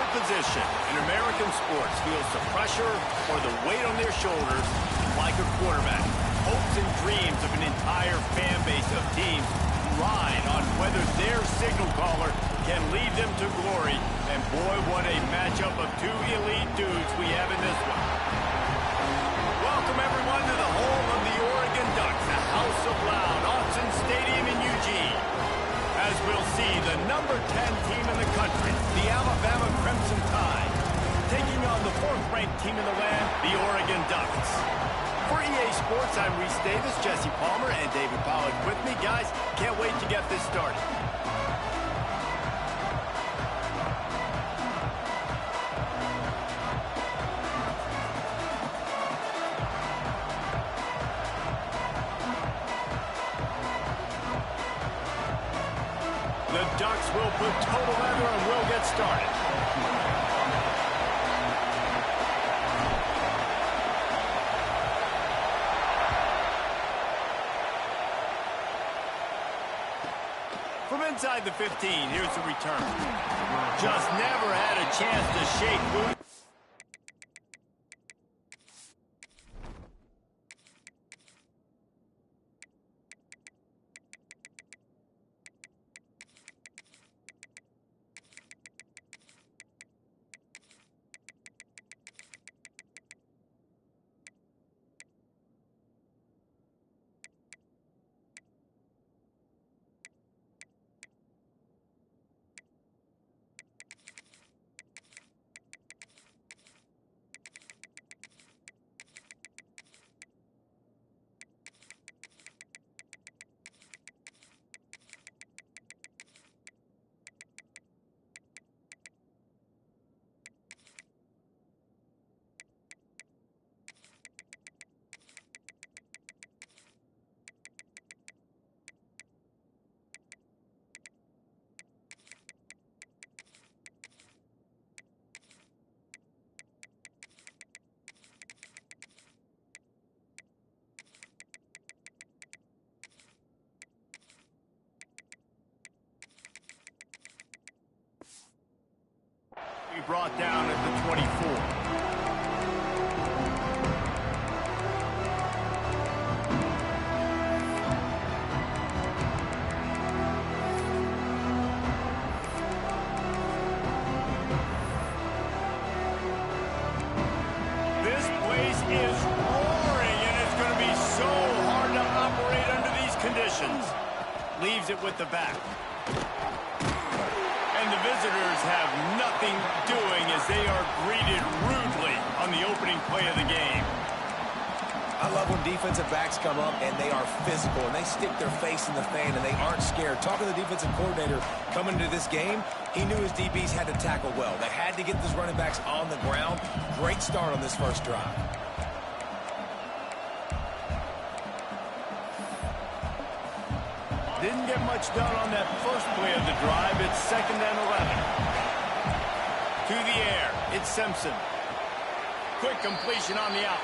Field position in American sports feels the pressure or the weight on their shoulders like a quarterback. Hopes and dreams of an entire fan base of teams ride on whether their signal caller can lead them to glory. And boy, what a matchup of two elite dudes we have in this one. Welcome everyone to the home of the Oregon Ducks, the House of Loud, Autzen Stadium in Eugene. As we'll see, the number 10 team in the country, the Alabama Crimson Tide, taking on the 4th-ranked team in the land, the Oregon Ducks. For EA Sports, I'm Reese Davis, Jesse Palmer, and David Pollack with me. Guys, can't wait to get this started. The Ducks will put total leather and we'll get started. From inside the 15, here's the return. Just never had a chance to shake loose. Brought down at the 24. This place is roaring, and it's going to be so hard to operate under these conditions. Leaves it with the back. And the visitors have nothing doing as they are greeted rudely on the opening play of the game. I love when defensive backs come up and they are physical and they stick their face in the fan and they aren't scared. Talking to the defensive coordinator coming into this game, he knew his DBs had to tackle well. They had to get those running backs on the ground. Great start on this first drive. Didn't get much done on that first play of the drive. It's 2nd and 11. To the air, it's Simpson. Quick completion on the out.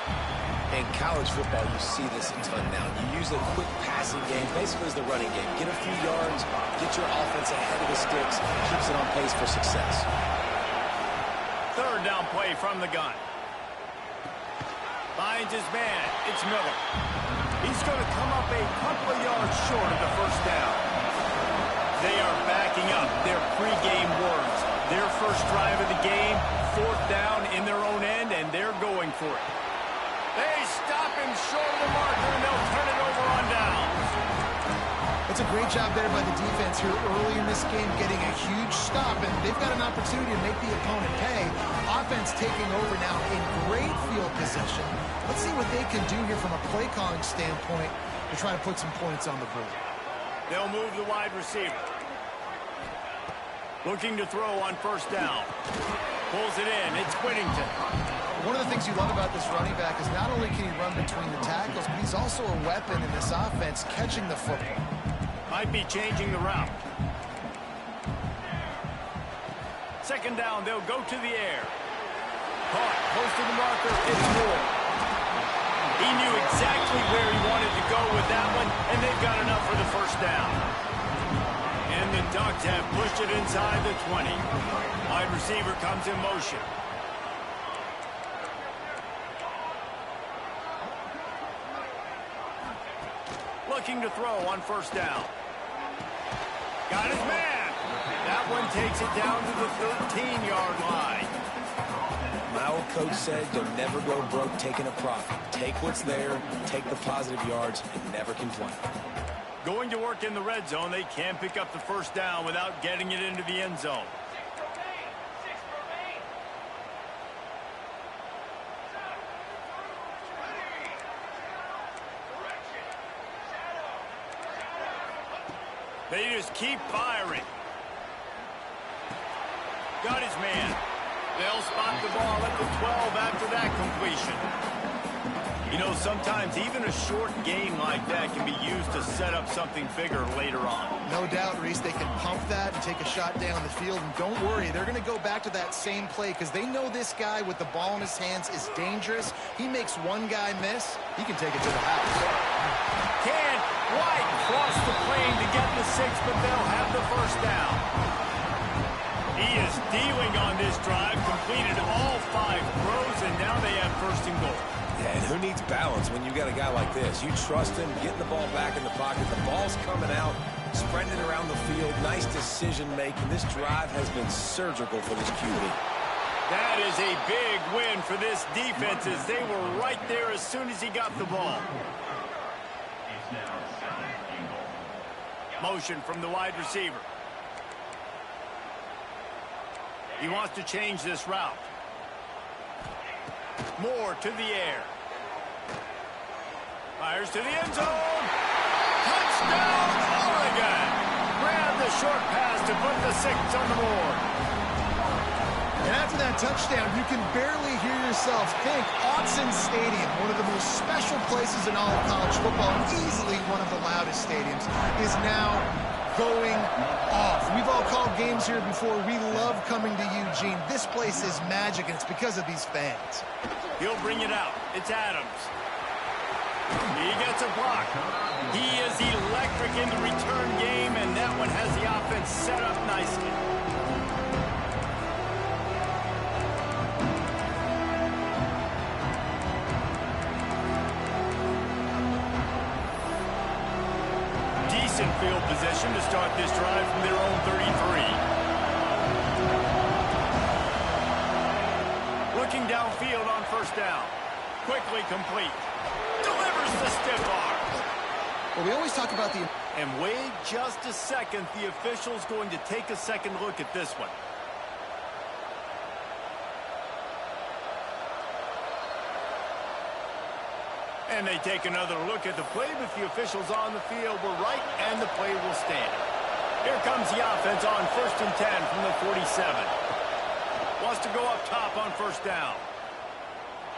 In college football, you see this a ton now. You use a quick passing game, basically as the running game. Get a few yards, get your offense ahead of the sticks, keeps it on pace for success. 3rd down play from the gun. Finds his man. It's Miller. He's going to come up a couple of yards short of the 1st down. They are backing up their pregame words. Their first drive of the game, 4th down in their own end, and they're going for it. They stop him short of the marker, and they'll turn it over on downs. It's a great job there by the defense here early in this game, getting a huge stop, and they've got an opportunity to make the opponent pay. Offense taking over now in great field position. Let's see what they can do here from a play calling standpoint to try to put some points on the board. They'll move the wide receiver. Looking to throw on 1st down. Pulls it in. It's Whittington. One of the things you love about this running back is not only can he run between the tackles, but he's also a weapon in this offense catching the football. Might be changing the route. 2nd down, they'll go to the air. Caught, close to the marker, it's Moore. He knew exactly where he wanted to go with that one, and they've got enough for the 1st down. And the Ducks have pushed it inside the 20. Wide receiver comes in motion. Looking to throw on first down. Got his man. That one takes it down to the 13-yard line. My old coach said you'll never go broke taking a profit. Take what's there, take the positive yards, and never complain. Going to work in the red zone, they can't pick up the first down without getting it into the end zone. They just keep firing. Got his man. They'll spot the ball at the 12 after that completion. You know, sometimes even a short game like that can be used to set up something bigger later on. No doubt, Reese, they can pump that and take a shot down the field. And don't worry, they're going to go back to that same play because they know this guy with the ball in his hands is dangerous. He makes one guy miss, he can take it to the house. Can't quite cross the plane to get the 6, but they'll have the first down. He is dealing on this drive, completed all 5 throws, and now they have first and goal. Yeah, and who needs balance when you got a guy like this? You trust him, getting the ball back in the pocket. The ball's coming out, spreading it around the field. Nice decision-making. This drive has been surgical for this QB. That is a big win for this defense as they were right there as soon as he got the ball. Motion from the wide receiver. He wants to change this route. Moore to the air. Fires to the end zone. Touchdown, Oregon. Grab the short pass to put the 6 on the board. And after that touchdown, you can barely hear yourself think. Autzen Stadium, one of the most special places in all of college football, and easily one of the loudest stadiums, is now going off. We've all called games here before. We love coming to Eugene. This place is magic, and it's because of these fans. He'll bring it out. It's Adams. He gets a block. He is electric in the return game, and that one has the offense set up nicely. Decent field position to start this drive from their own 33. Looking downfield on first down. Quickly complete. Delivers the stiff arm. Well, we always talk about the... And wait just a second. The official's going to take a second look at this one. And they take another look at the play, but the officials on the field were right, and the play will stand. Here comes the offense on 1st and 10 from the 47. Wants to go up top on first down.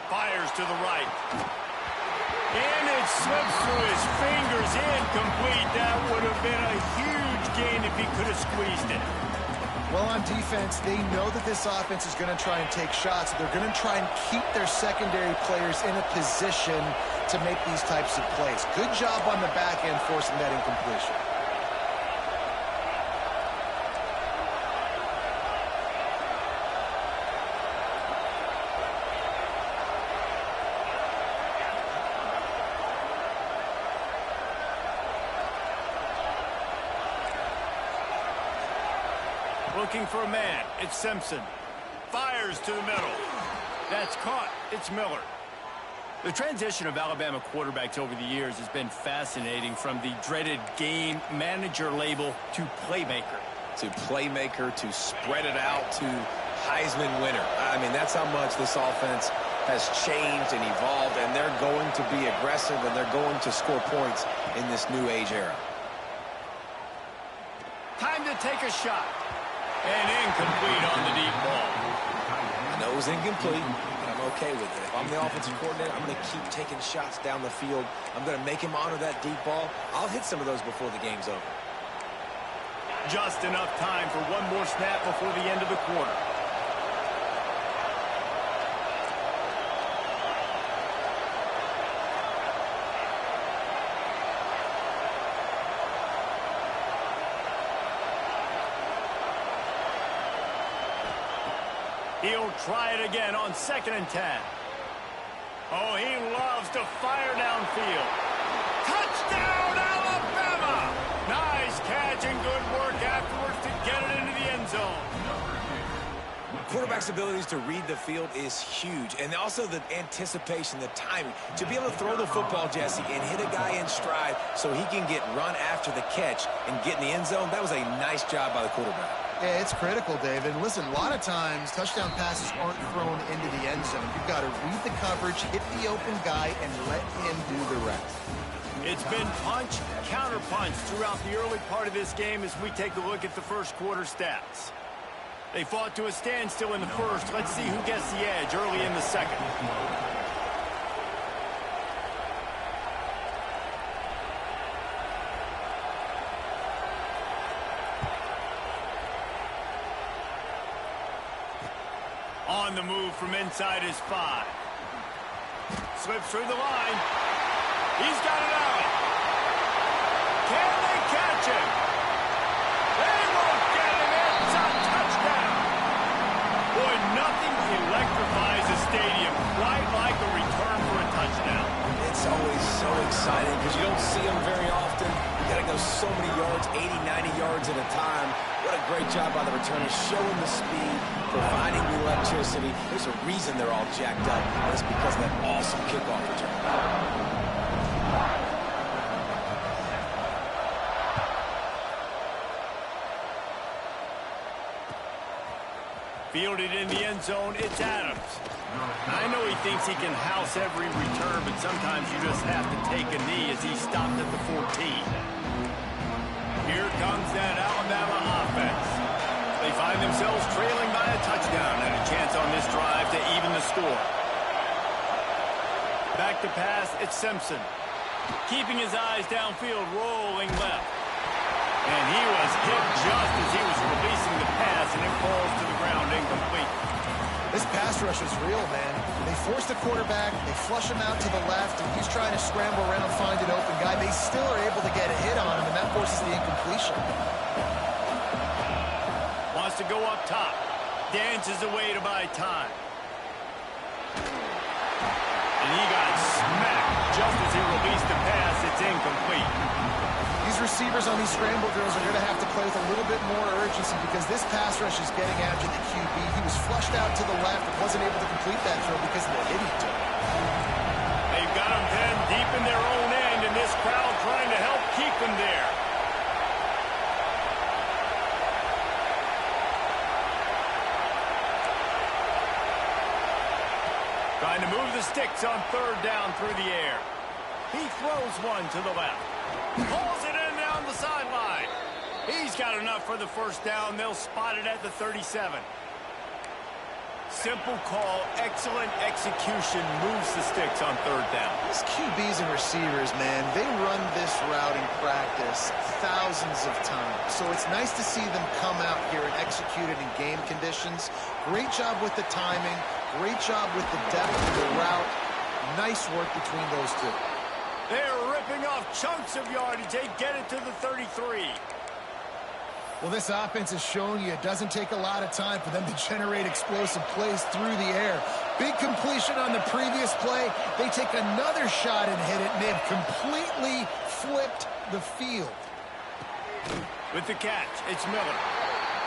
Fires to the right. And it slips through his fingers, incomplete. That would have been a huge gain if he could have squeezed it. Well, on defense, they know that this offense is going to try and take shots. They're going to try and keep their secondary players in a position to make these types of plays. Good job on the back end forcing that incompletion. Looking for a man. It's Simpson. Fires to the middle. That's caught. It's Miller. The transition of Alabama quarterbacks over the years has been fascinating, from the dreaded game manager label to playmaker. To playmaker, to spread it out, to Heisman winner. I mean, that's how much this offense has changed and evolved, and they're going to be aggressive, and they're going to score points in this new age era. Time to take a shot. And incomplete on the deep ball. I know it was incomplete, but I'm okay with it. If I'm the offensive coordinator, I'm going to keep taking shots down the field. I'm going to make him honor that deep ball. I'll hit some of those before the game's over. Just enough time for one more snap before the end of the quarter. He'll try it again on 2nd and 10. Oh, he loves to fire downfield. Touchdown, Alabama! Nice catch and good work afterwards to get it into the end zone. Quarterback's abilities to read the field is huge, and also the anticipation, the timing. To be able to throw the football, Jesse, and hit a guy in stride so he can get run after the catch and get in the end zone, that was a nice job by the quarterback. Yeah, it's critical, David. Listen, a lot of times touchdown passes aren't thrown into the end zone. You've got to read the coverage, hit the open guy, and let him do the rest. It's been punch, counter-punch throughout the early part of this game as we take a look at the first quarter stats. They fought to a standstill in the first. Let's see who gets the edge early in the second. On the move from inside his 5. Slips through the line. He's got it out. Can they catch him? They won't get him. It's a touchdown. Boy, nothing electrifies a stadium quite like a return for a touchdown. It's always so exciting because you don't see them very often. You got to go so many yards, 80, 90 yards at a time. What a great job by the returners, showing the speed, providing the electricity. There's a reason they're all jacked up. That's because of that awesome kickoff return. Fielded in the end zone, it's Adams. I know he thinks he can house every return, but sometimes you just have to take a knee as he stopped at the 14. Here comes that Alabama offense. They find themselves trailing by a touchdown and a chance on this drive to even the score. Back to pass, it's Simpson. Keeping his eyes downfield, rolling left. And he was hit just as he was releasing the pass, and it falls to the ground incomplete. This pass rush is real, man. They force the quarterback, they flush him out to the left, and he's trying to scramble around, find an open guy. They still are able to get a hit on him, and that forces the incompletion. Wants to go up top. Dances away to buy time. And he got smacked just as he released the pass. It's incomplete. These receivers on these scramble drills are going to have to play with a little bit more urgency because this pass rush is getting after the QB. He was flushed out to the left and wasn't able to complete that throw because of the hit he took. They've got him pinned deep in their own end, and this crowd trying to help keep them there. Trying to move the sticks on 3rd down through the air. He throws one to the left. Pulls it in down the sideline. He's got enough for the first down. They'll spot it at the 37. Simple call, excellent execution, moves the sticks on 3rd down. These QBs and receivers, man, they run this route in practice thousands of times. So it's nice to see them come out here and execute it in game conditions. Great job with the timing. Great job with the depth of the route. Nice work between those two. They're ripping off chunks of yardage. They get it to the 33. Well, this offense is showing you it doesn't take a lot of time for them to generate explosive plays through the air. Big completion on the previous play. They take another shot and hit it, and they've completely flipped the field. With the catch, it's Miller.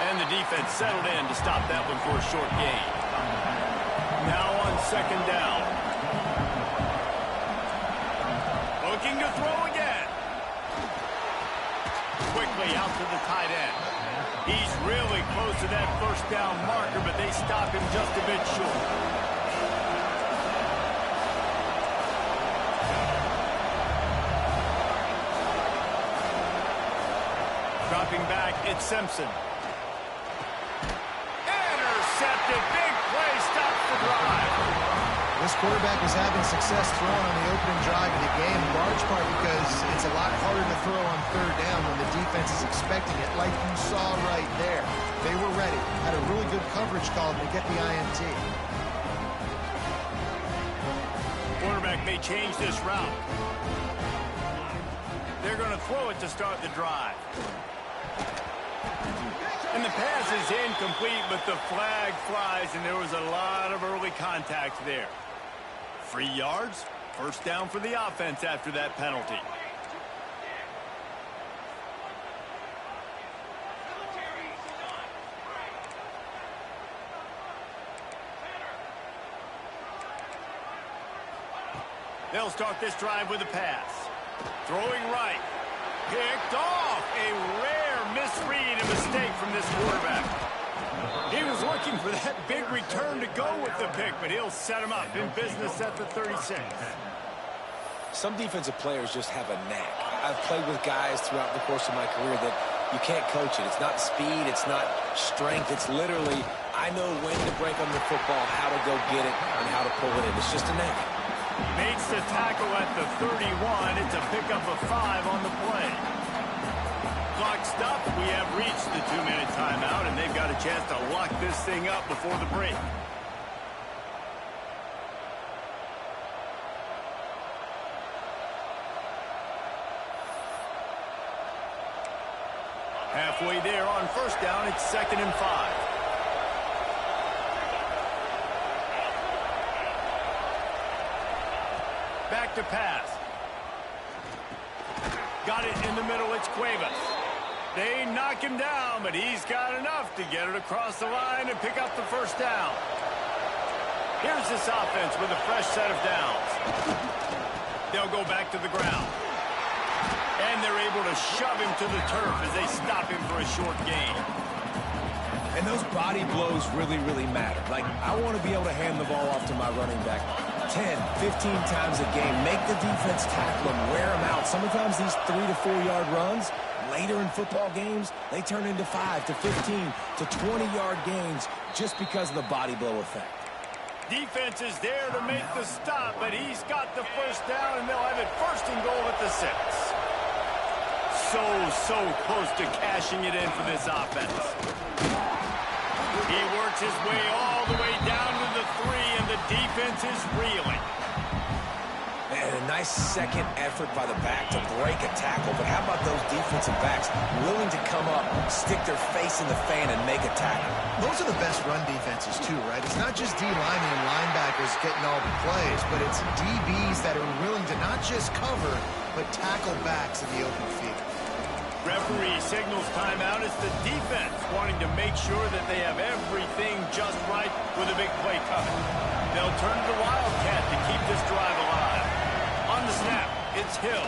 And the defense settled in to stop that one for a short gain. Now on 2nd down. Looking to throw again. Quickly out to the tight end. He's really close to that first down marker, but they stop him just a bit short. Dropping back, it's Simpson. Intercepted. Big play, stops the drive. This quarterback is having success throwing on the opening drive of the game, in large part because it's a lot harder to throw on 3rd down when the defense is expecting it, like you saw right there. They were ready, had a really good coverage call to get the INT. Quarterback may change this route. They're going to throw it to start the drive. And the pass is incomplete, but the flag flies, and there was a lot of early contact there. 3 yards, first down for the offense after that penalty. They'll start this drive with a pass. Throwing right. Picked off. A rare misread and mistake from this quarterback. He was looking for that big return to go with the pick, but he'll set him up in business at the 36. Some defensive players just have a knack. I've played with guys throughout the course of my career that you can't coach it. It's not speed. It's not strength. It's literally, I know when to break on the football, how to go get it, and how to pull it in. It's just a knack. Makes the tackle at the 31. It's a pickup of 5 on the play. Clock stopped. We have reached the 2-minute timeout, and they've got a chance to lock this thing up before the break. Halfway there on first down. It's 2nd and 5. Back to pass. Got it in the middle. It's Cuevas. They knock him down, but he's got enough to get it across the line and pick up the first down. Here's this offense with a fresh set of downs. They'll go back to the ground. And they're able to shove him to the turf as they stop him for a short gain. And those body blows really, really matter. Like, I want to be able to hand the ball off to my running back 10, 15 times a game. Make the defense tackle them, wear them out. Sometimes these 3 to 4 yard runs, later in football games, they turn into 5 to 15 to 20-yard gains just because of the body blow effect. Defense is there to make the stop, but he's got the first down, and they'll have it 1st and goal at the 6. So close to cashing it in for this offense. He works his way all the way down to the 3, and the defense is reeling. And a nice second effort by the back to break a tackle. But how about those defensive backs willing to come up, stick their face in the fan, and make a tackle? Those are the best run defenses, too, right? It's not just D-linemen and linebackers getting all the plays, but it's DBs that are willing to not just cover, but tackle backs in the open field. Referee signals timeout. It's the defense wanting to make sure that they have everything just right with a big play coming. They'll turn to the Wildcat to keep this drive alive. On the snap, it's Hill.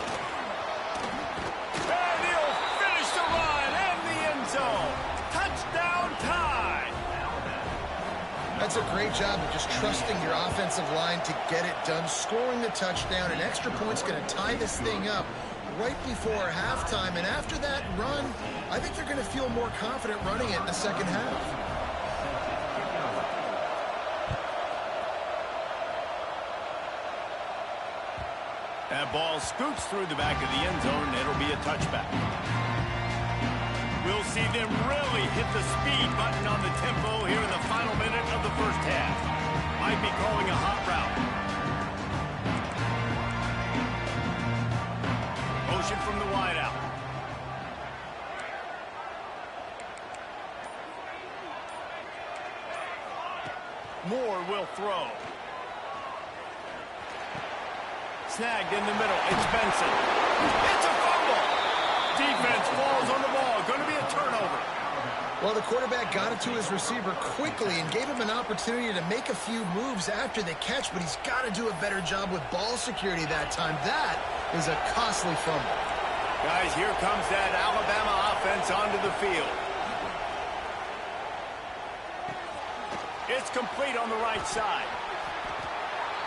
And he'll finish the run in the end zone. Touchdown tie. That's a great job of just trusting your offensive line to get it done, scoring the touchdown. An extra point's going to tie this thing up right before halftime, and after that run, I think they're going to feel more confident running it in the second half. That ball scoots through the back of the end zone, and it'll be a touchback. We'll see them really hit the speed button on the tempo here in the final minute of the first half. Might be calling a hot route. Motion from the wideout. Moore will throw. Snagged in the middle. It's Benson. It's a fumble. Defense falls on the ball. Going to be a turnover. Well, the quarterback got it to his receiver quickly and gave him an opportunity to make a few moves after the catch, but he's got to do a better job with ball security that time. That is a costly fumble. Guys, here comes that Alabama offense onto the field. It's complete on the right side.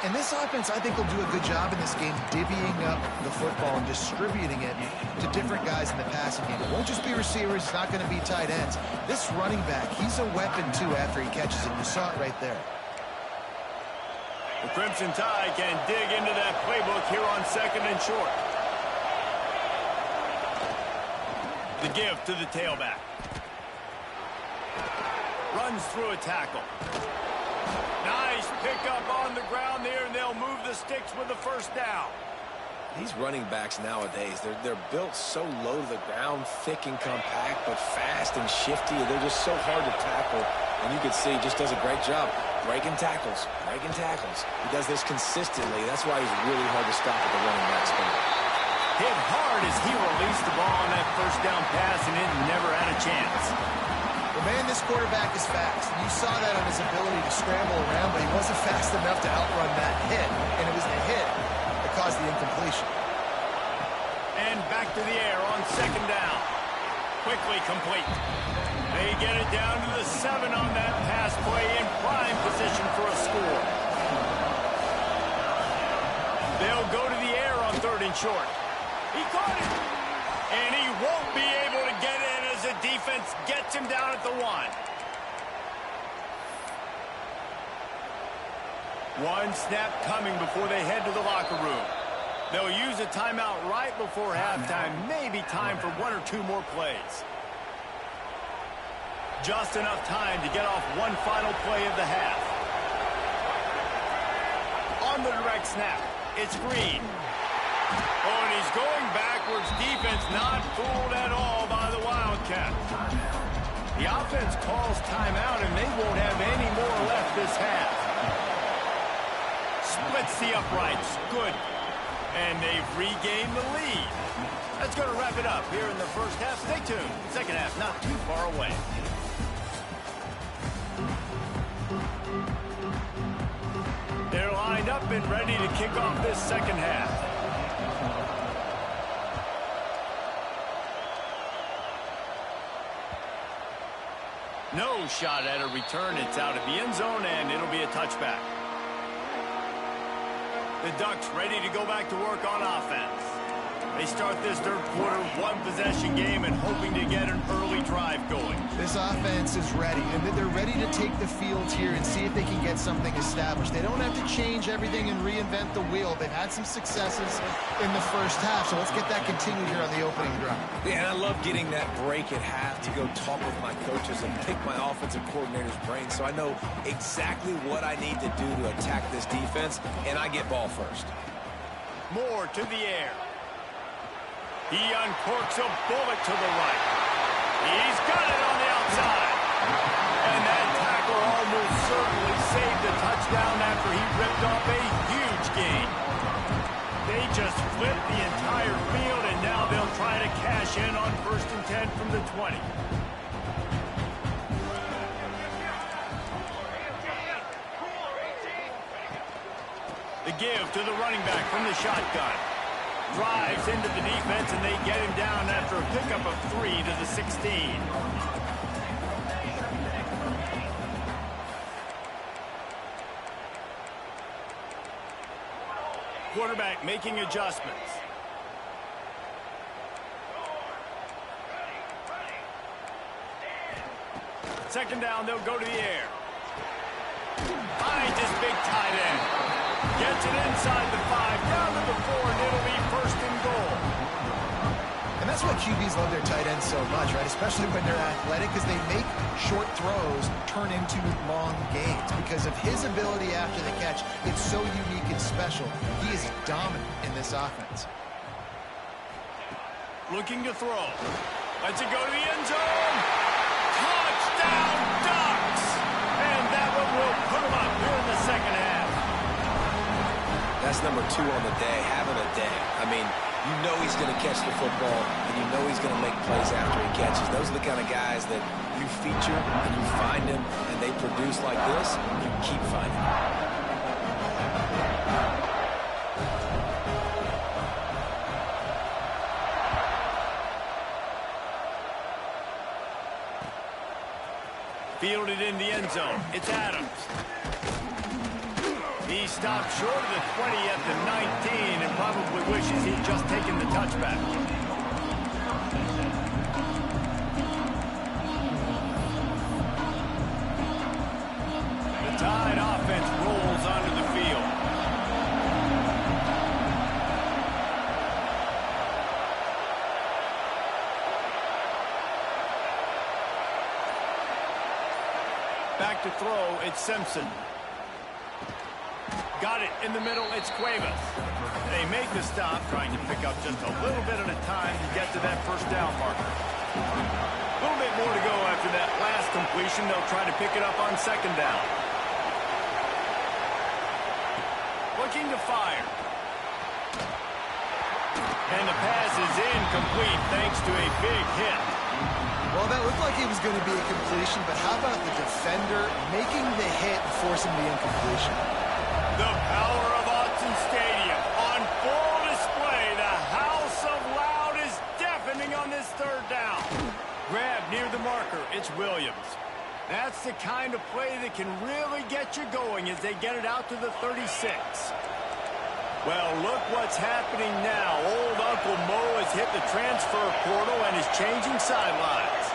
And this offense, I think, will do a good job in this game divvying up the football and distributing it to different guys in the passing game. It won't just be receivers. It's not going to be tight ends. This running back, he's a weapon, too, after he catches it. You saw it right there. The Crimson Tide can dig into that playbook here on 2nd and short. The give to the tailback. Runs through a tackle. Nice pickup on the ground there, and they'll move the sticks with the first down. These running backs nowadays, they're built so low to the ground, thick and compact, but fast and shifty. They're just so hard to tackle. And you can see he just does a great job breaking tackles, breaking tackles. He does this consistently. That's why he's really hard to stop at the running back spot. Hit hard as he released the ball on that first down pass, and it never had a chance. Well, man, this quarterback is fast. You saw that on his ability to scramble around, but he wasn't fast enough to outrun that hit, and it was the hit that caused the incompletion. And back to the air on second down. Quickly complete. They get it down to the 7 on that pass play in prime position for a score. They'll go to the air on 3rd and short. He caught it. And he won't be able to get in as the defense gets him down at the 1. One snap coming before they head to the locker room. They'll use a timeout right before halftime. Maybe time for 1 or 2 more plays. Just enough time to get off one final play of the half. On the direct snap, it's Green. Oh, and he's going backwards. Defense not fooled at all by the Wildcats. The offense calls timeout, and they won't have any more left this half. Splits the uprights. Good. And they've regained the lead. That's going to wrap it up here in the first half. Stay tuned. Second half not too far away. They're lined up and ready to kick off this second half. No shot at a return. It's out of the end zone, and it'll be a touchback. The Ducks ready to go back to work on offense. They start this third quarter one-possession game and hoping to get an early drive going. This offense is ready, and they're ready to take the field here and see if they can get something established. They don't have to change everything and reinvent the wheel. They've had some successes in the first half, so let's get that continued here on the opening drive. Yeah, and I love getting that break at half to go talk with my coaches and pick my offensive coordinator's brain so I know exactly what I need to do to attack this defense, and I get ball first. Moore to the air. He uncorks a bullet to the right. He's got it on the outside. And that tackle almost certainly saved the touchdown after he ripped off a huge gain. They just flipped the entire field, and now they'll try to cash in on 1st and 10 from the 20. The give to the running back from the shotgun. Drives into the defense, and they get him down after a pickup of 3 to the 16. Quarterback making adjustments. Second down, they'll go to the air. Finds his big tight end. Gets it inside the 5, down to the 4, and it'll be 1st and goal. And that's why QBs love their tight ends so much, right? Especially when they're athletic, because they make short throws turn into long gains. Because of his ability after the catch, it's so unique and special. He is dominant in this offense. Looking to throw. Lets it go to the end zone. Touchdown, Ducks! And that one will put them up here in the second half. That's number 2 on the day, having a day. I mean, you know he's going to catch the football, and you know he's going to make plays after he catches. Those are the kind of guys that you feature, and you find them, and they produce like this, you keep finding them. Fielded in the end zone. It's Adams. He stopped short of the 20 at the 19 and probably wishes he'd just taken the touchback. The Tide offense rolls onto the field. Back to throw, it's Simpson. Got got it in the middle. It's Cuevas. They make the stop, trying to pick up just a little bit at a time to get to that first down marker. A little bit more to go after that last completion. They'll try to pick it up on second down. Looking to fire. And the pass is incomplete thanks to a big hit. Well, that looked like it was going to be a completion, but how about the defender making the hit and forcing the incompletion? The power of Autzen Stadium on full display. The house of loud is deafening on this third down. Grab near the marker. It's Williams. That's the kind of play that can really get you going as they get it out to the 36. Well, look what's happening now. Old Uncle Mo has hit the transfer portal and is changing sidelines.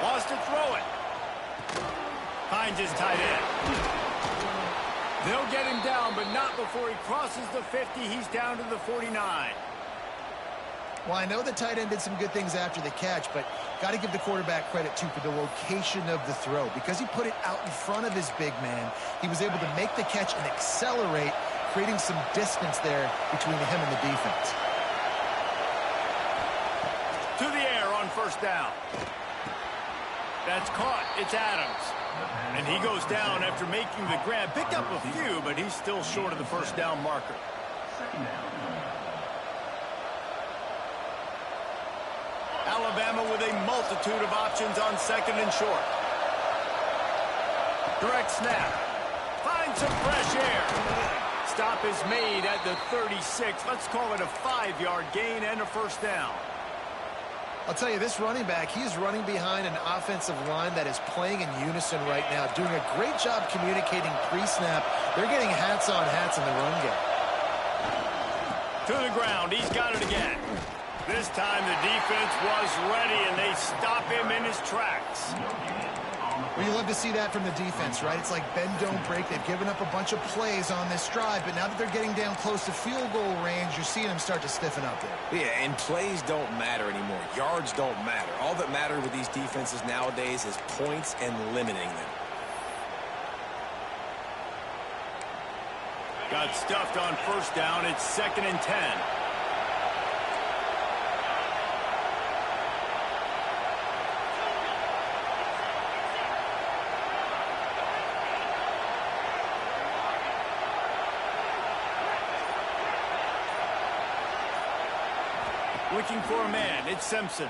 Wants to throw it. Finds his tight end. They'll get him down, but not before he crosses the 50. He's down to the 49. Well, I know the tight end did some good things after the catch, but got to give the quarterback credit, too, for the location of the throw. Because he put it out in front of his big man, he was able to make the catch and accelerate, creating some distance there between him and the defense. To the air on first down. That's caught. It's Adams. And he goes down after making the grab. Picked up a few, but he's still short of the first down marker. Alabama with a multitude of options on second and short. Direct snap. Finds some fresh air. Stop is made at the 36. Let's call it a 5-yard gain and a first down. I'll tell you, this running back, he's running behind an offensive line that is playing in unison right now, doing a great job communicating pre-snap. They're getting hats on hats in the run game. To the ground. He's got it again. This time the defense was ready, and they stop him in his tracks. Well, you love to see that from the defense, right? It's like bend, don't break. They've given up a bunch of plays on this drive, but now that they're getting down close to field goal range, you're seeing them start to stiffen up there. Yeah, and plays don't matter anymore. Yards don't matter. All that matters with these defenses nowadays is points and limiting them. Got stuffed on first down. It's 2nd and 10. Looking for a man. It's Simpson.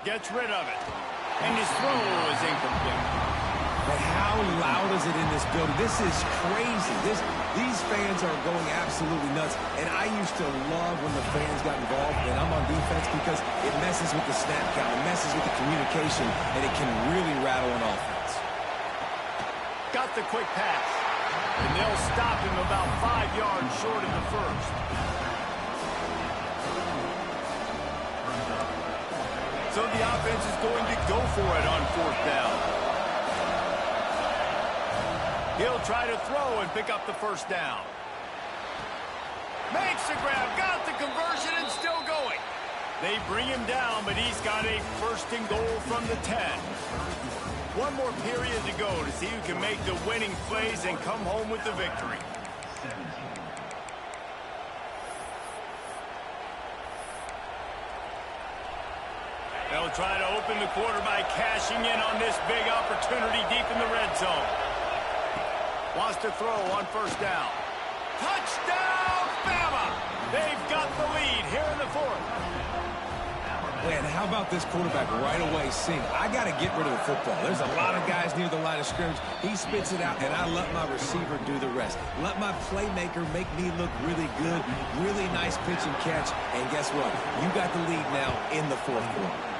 Gets rid of it. And his throw is incomplete. But how loud is it in this building? This is crazy. These fans are going absolutely nuts. And I used to love when the fans got involved, and I'm on defense, because it messes with the snap count. It messes with the communication, and it can really rattle an offense. Got the quick pass. And they'll stop him about 5 yards short in the first. So the offense is going to go for it on fourth down. He'll try to throw and pick up the first down. Makes the grab, got the conversion, and still going. They bring him down, but he's got a first and goal from the 10. One more period to go to see who can make the winning plays and come home with the victory. They'll try to open the quarter by cashing in on this big opportunity deep in the red zone. Wants to throw on first down. Touchdown, Bama! They've got the lead here in the fourth. Man, how about this quarterback right away seeing, I got to get rid of the football. There's a lot of guys near the line of scrimmage. He spits it out, and I let my receiver do the rest. Let my playmaker make me look really good. Really nice pitch and catch. And guess what? You got the lead now in the fourth quarter.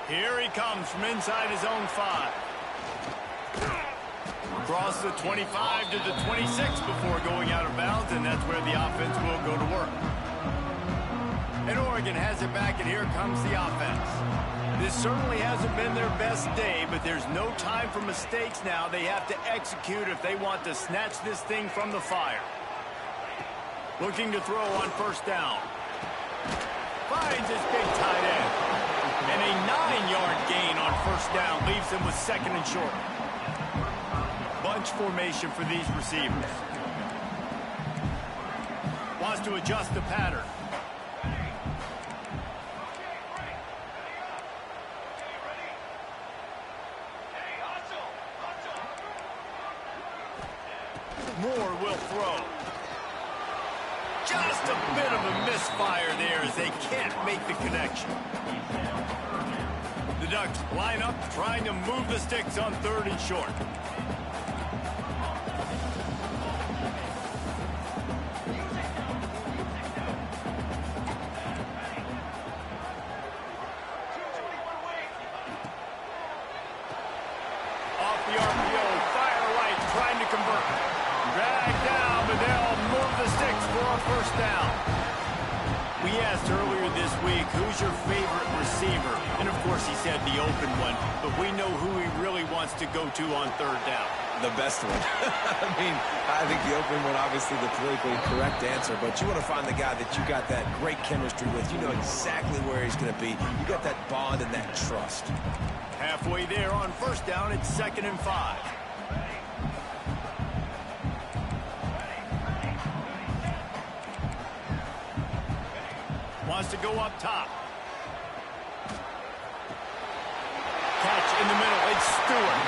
Here he comes from inside his own 5. Across the 25 to the 26 before going out of bounds, and that's where the offense will go to work. And Oregon has it back, and here comes the offense. This certainly hasn't been their best day, but there's no time for mistakes now. They have to execute if they want to snatch this thing from the fire. Looking to throw on first down. Finds his big tight end. And a 9-yard gain on first down leaves him with second and short. Bunch formation for these receivers. Wants to adjust the pattern. Moore will throw. Just a bit of a misfire there as they can't make the connection. The Ducks line up trying to move the sticks on third and short. Off the RPO, fire right, trying to convert. Drag down, but they'll move the sticks for a first down. We asked earlier this week, who's your favorite receiver? And of course he said the open one, but we know who he really wants to go to on third down. The best one. I mean, I think the open one, obviously the politically correct answer, but you want to find the guy that you got that great chemistry with. You know exactly where he's going to be. You got that bond and that trust. Halfway there on first down, it's 2nd and 5. Wants to go up top. Catch in the middle. It's Stewart.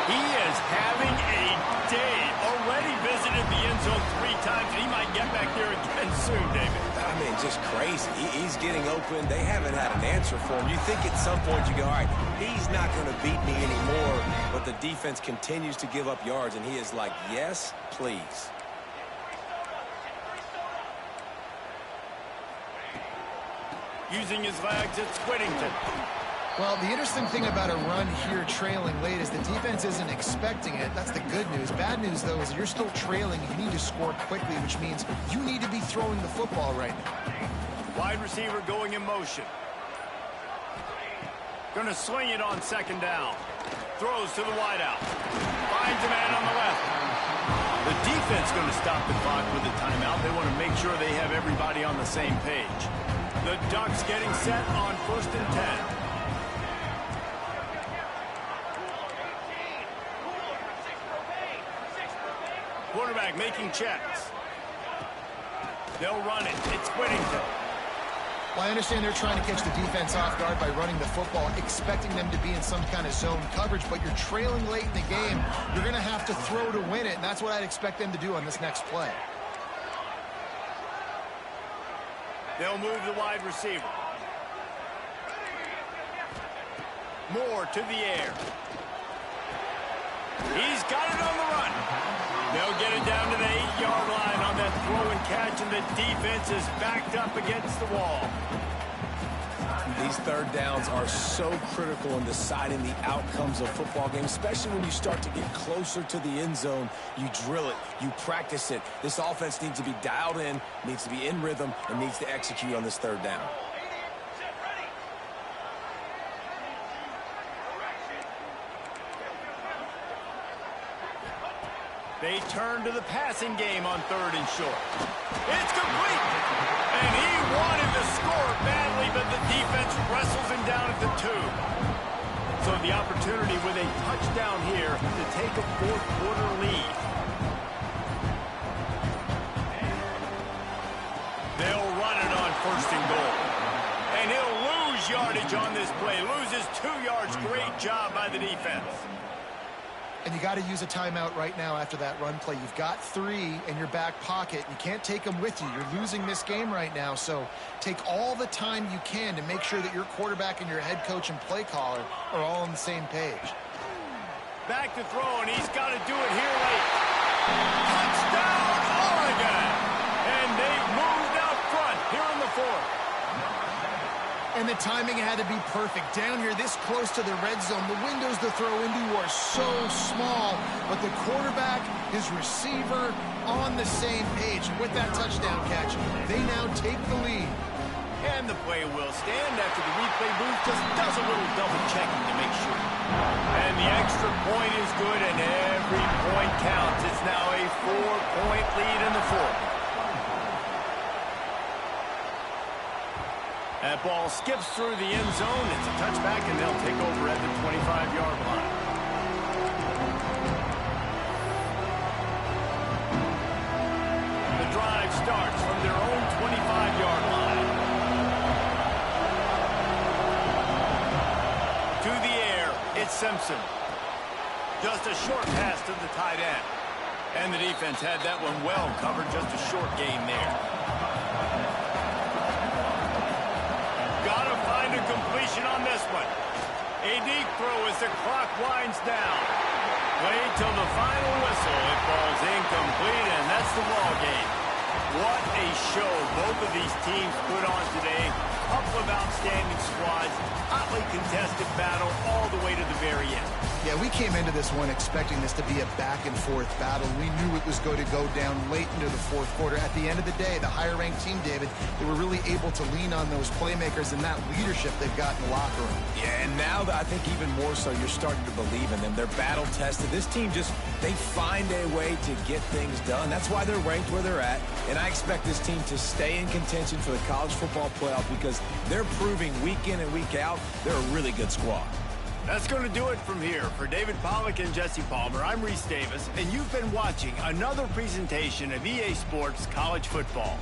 He is having a day. Already visited the end zone 3 times, and he might get back there again soon, David. I mean, just crazy. He's getting open. They haven't had an answer for him. You think at some point you go, all right, he's not going to beat me anymore, but the defense continues to give up yards, and he is like, yes, please. Using his legs, it's Whittington. Well, the interesting thing about a run here trailing late is the defense isn't expecting it. That's the good news. Bad news, though, is that you're still trailing. You need to score quickly, which means you need to be throwing the football right now. Wide receiver going in motion. Going to swing it on 2nd down. Throws to the wideout. Finds a man on the left. The defense going to stop the clock with a timeout. They want to make sure they have everybody on the same page. The Ducks getting set on 1st and 10. Quarterback making checks. They'll run it. It's Whittington. Well, I understand they're trying to catch the defense off guard by running the football, expecting them to be in some kind of zone coverage, but you're trailing late in the game. You're going to have to throw to win it, and that's what I'd expect them to do on this next play. They'll move the wide receiver. Moore to the air. He's got it on the run. They'll get it down to the 8-yard line on that throw and catch, and the defense is backed up against the wall. These third downs are so critical in deciding the outcomes of football games, especially when you start to get closer to the end zone. You drill it, you practice it. This offense needs to be dialed in, needs to be in rhythm, and needs to execute on this third down. They turn to the passing game on 3rd and short. It's complete. And he wanted to score badly, but the defense wrestles him down at the 2. So the opportunity with a touchdown here to take a 4th-quarter lead. They'll run it on 1st and goal. And he'll lose yardage on this play. Loses 2 yards. Great job by the defense. And you got to use a timeout right now after that run play. You've got 3 in your back pocket. You can't take them with you. You're losing this game right now. So take all the time you can to make sure that your quarterback and your head coach and play caller are all on the same page. Back to throw, and he's got to do it here late. Touchdown, Oregon! And they've moved out front here in the 4th. And the timing had to be perfect. Down here, this close to the red zone, the windows to throw into are so small. But the quarterback, his receiver, on the same page. And with that touchdown catch, they now take the lead. And the play will stand after the replay booth just does a little double checking to make sure. And the extra point is good, and every point counts. It's now a 4-point lead in the fourth. That ball skips through the end zone. It's a touchback, and they'll take over at the 25-yard line. The drive starts from their own 25-yard line. To the air, it's Simpson. Just a short pass to the tight end. And the defense had that one well covered, just a short gain there. Gotta find a completion on this one. A deep throw as the clock winds down. Wait till the final whistle. It falls incomplete, and that's the ball game. What a show both of these teams put on today. Couple of outstanding squads, hotly contested battle all the way to the very end. Yeah, we came into this one expecting this to be a back-and-forth battle. We knew it was going to go down late into the fourth quarter. At the end of the day, the higher-ranked team, David, they were really able to lean on those playmakers and that leadership they've got in the locker room. Yeah, and now I think even more so, you're starting to believe in them. They're battle-tested. This team they find a way to get things done. That's why they're ranked where they're at. And I expect this team to stay in contention for the college football playoff because they're proving week in and week out they're a really good squad. That's going to do it from here. For David Pollack and Jesse Palmer, I'm Reese Davis, and you've been watching another presentation of EA Sports College Football.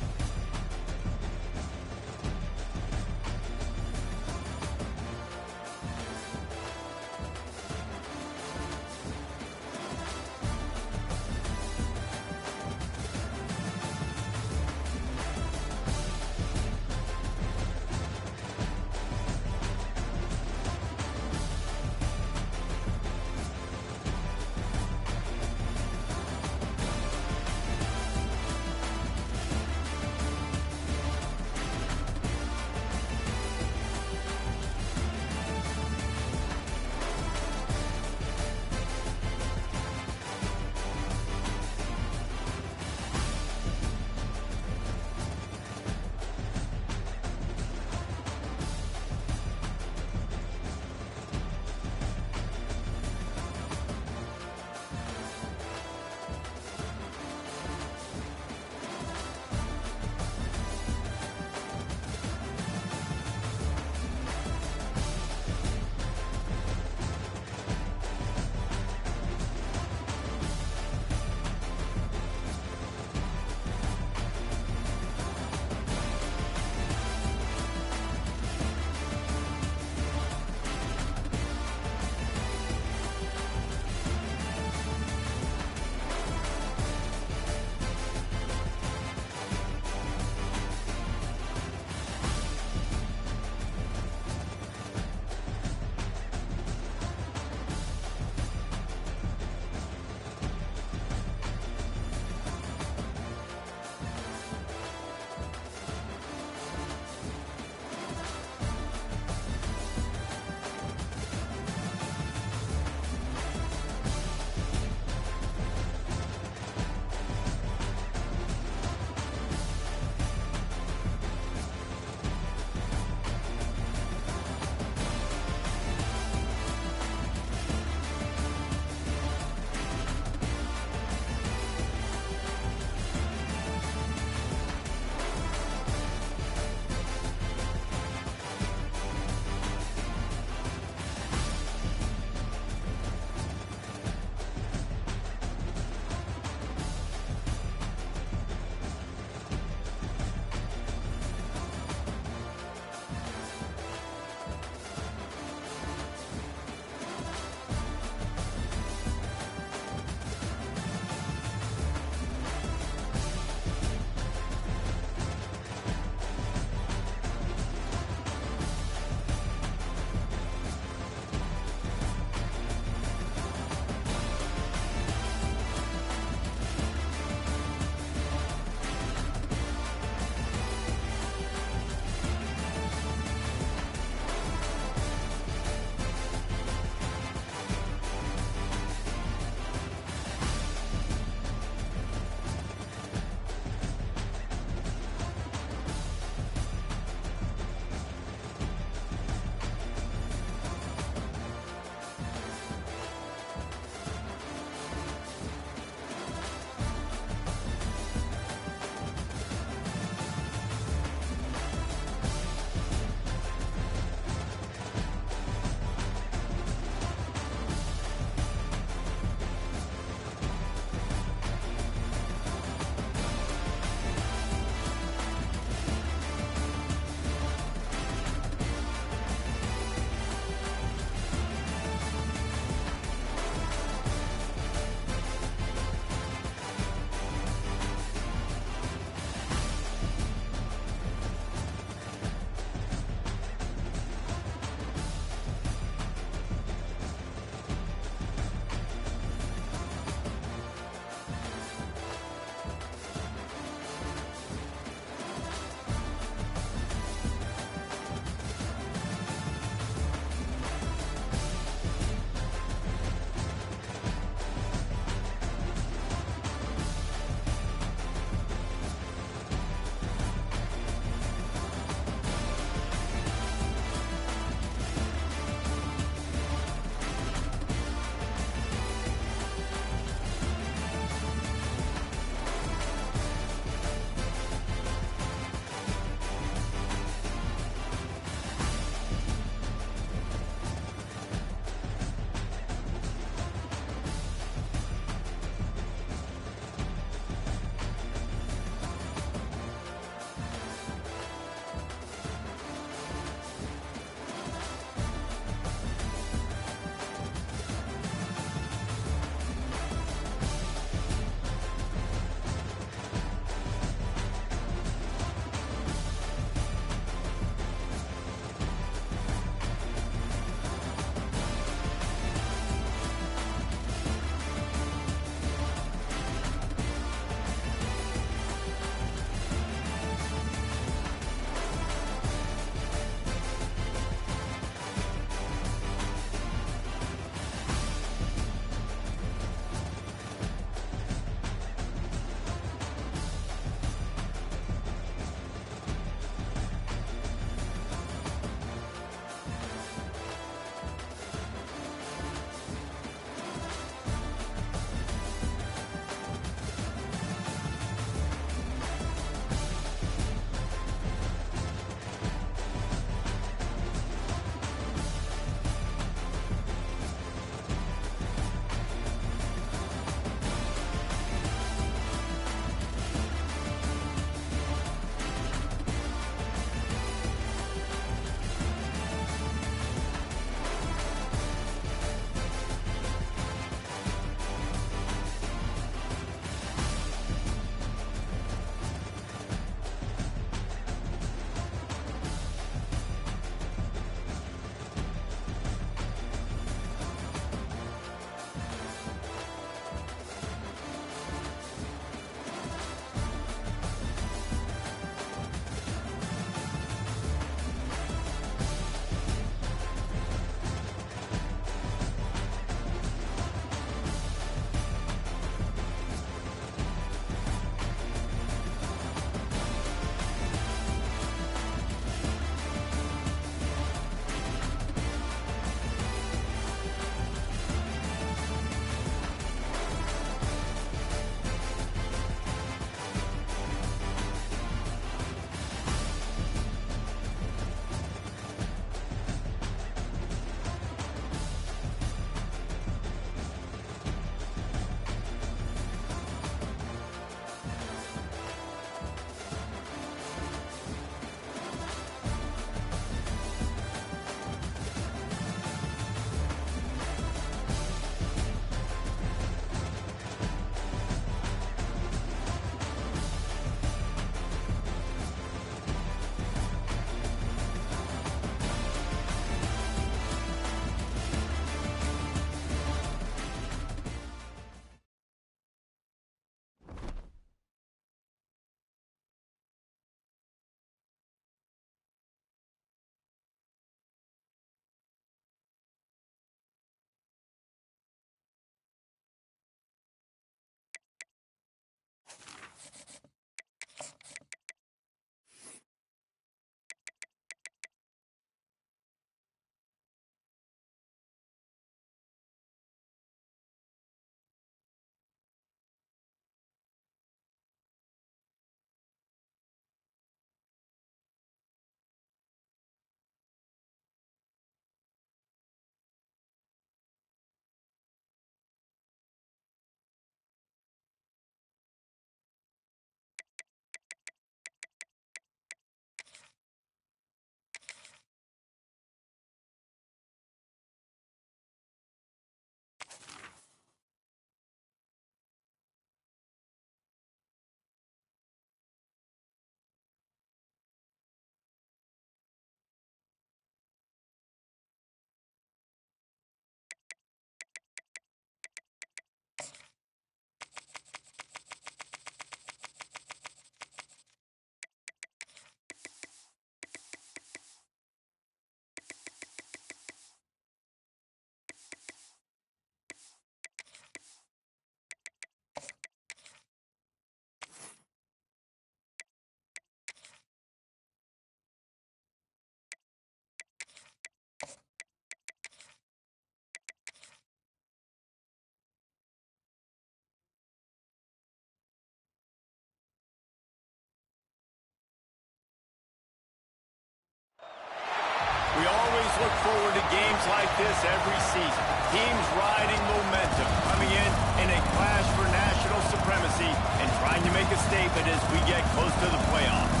We always look forward to games like this every season. Teams riding momentum, coming in a clash for national supremacy and trying to make a statement as we get close to the playoffs.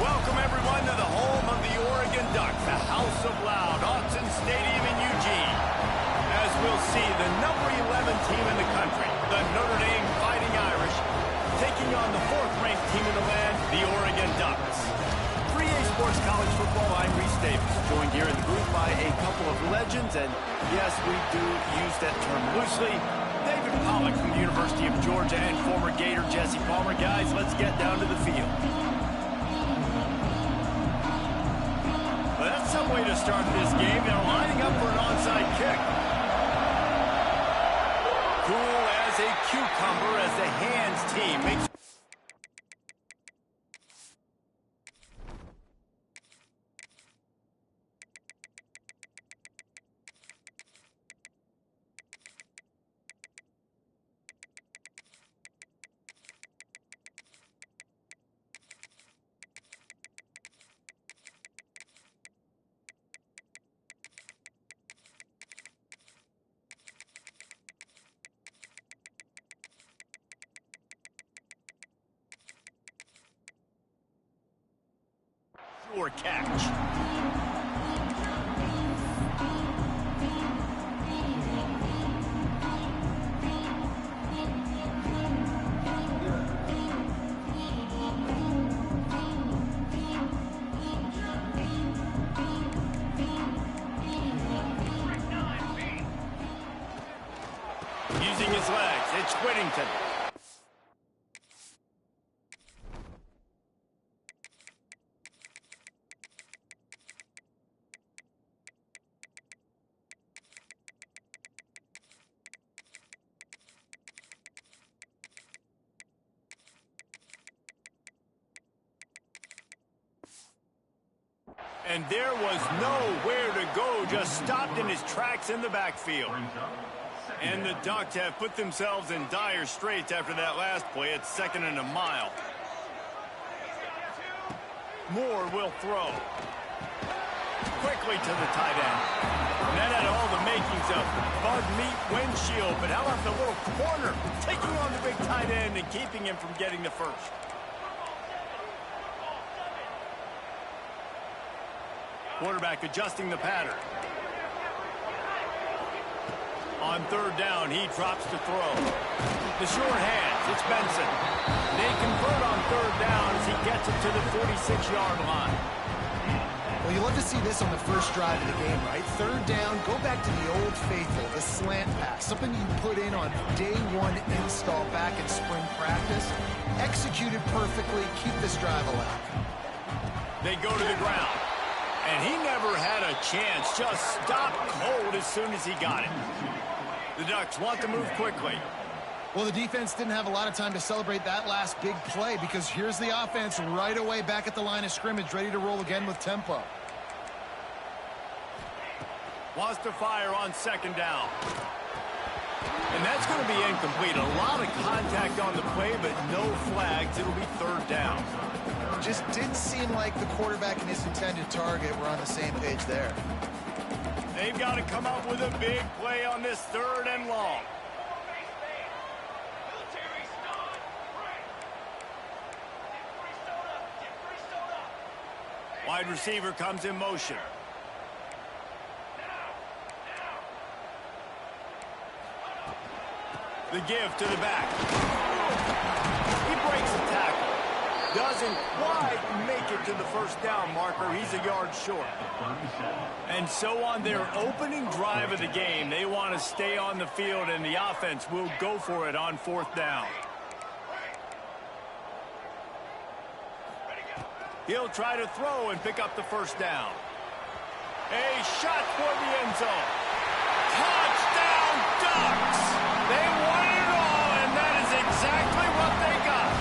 Welcome, everyone, to the home of the Oregon Ducks, the House of Loud, Autzen Stadium in Eugene. As we'll see, the number 11 team in the country, the Notre Dame Fighting Irish, taking on the 4th-ranked team in the land, the Oregon Ducks. 3A Sports College Football, I'm Reese Davis, joined here in the booth by a couple of legends, and yes, we do use that term loosely. David Pollack from the University of Georgia and former Gator Jesse Palmer. Guys, let's get down to the field. Well, that's some way to start this game. They're lining up for an onside kick. Cool as a cucumber as the hands team makes... or catch. Using his legs, it's Whittington. And there was nowhere to go, just stopped in his tracks in the backfield. And the Ducks have put themselves in dire straits after that last play. It's 2nd and a mile. Moore will throw. Quickly to the tight end. And that had all the makings of bug meat windshield. But how about the little corner taking on the big tight end and keeping him from getting the first? Quarterback adjusting the pattern. On 3rd down, he drops to throw. The short hands, it's Benson. They convert on 3rd down as he gets it to the 46-yard line. Well, you love to see this on the first drive of the game, right? 3rd down, go back to the old faithful, the slant pass, something you put in on day 1 install back in spring practice. Executed perfectly, keep this drive alive. They go to the ground. And he never had a chance, just stopped cold as soon as he got it. The Ducks want to move quickly. Well, the defense didn't have a lot of time to celebrate that last big play because here's the offense right away back at the line of scrimmage, ready to roll again with tempo. Wants to fire on 2nd down. And that's going to be incomplete. A lot of contact on the play, but no flags. It'll be 3rd down. Just didn't seem like the quarterback and his intended target were on the same page there. They've got to come up with a big play on this 3rd and long. Wide receiver comes in motion. The give to the back. He breaks the tackle. Doesn't quite make it to the 1st down marker. He's a yard short. And so on their opening drive of the game, they want to stay on the field, and the offense will go for it on 4th down. He'll try to throw and pick up the 1st down. A shot for the end zone. Touchdown, Ducks! They won it all, and that is exactly what they got.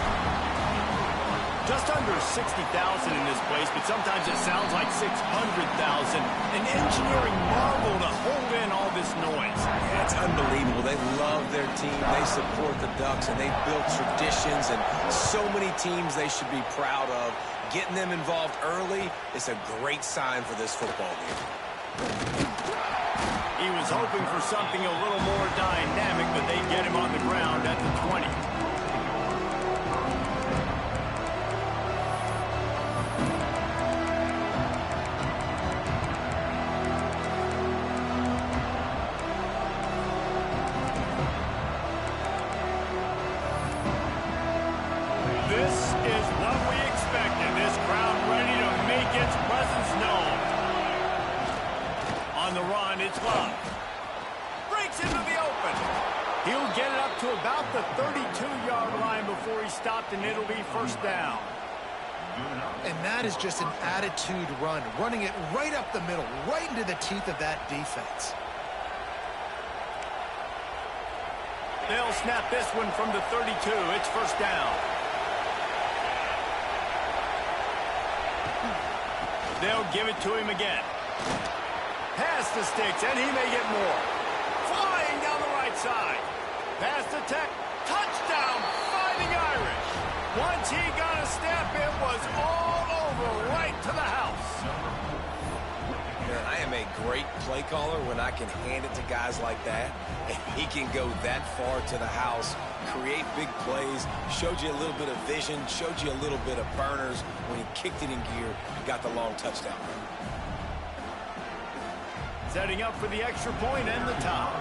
Just under there's 60,000 in this place, but sometimes it sounds like 600,000. An engineering marvel to hold in all this noise. Yeah, it's unbelievable. They love their team. They support the Ducks, and they've built traditions and so many teams they should be proud of. Getting them involved early is a great sign for this football game. He was hoping for something a little more dynamic, but they get him on the ground at the 20. This is what we expected. This crowd ready to make its presence known. On the run, it's Love. Breaks into the open. He'll get it up to about the 32-yard line before he stopped, and it'll be first down. And that is just an attitude run, running it right up the middle, right into the teeth of that defense. They'll snap this one from the 32. It's first down. They'll give it to him again. Past the sticks, and he may get more. Flying down the right side. Past the tech. Touchdown, Fighting Irish. Once he got a step, it was all over, right to the house. Man, I am a great play caller when I can hand it to guys like that. And he can go that far to the house, create big plays, showed you a little bit of vision, showed you a little bit of burners when he kicked it in gear and got the long touchdown. Setting up for the extra point and the top.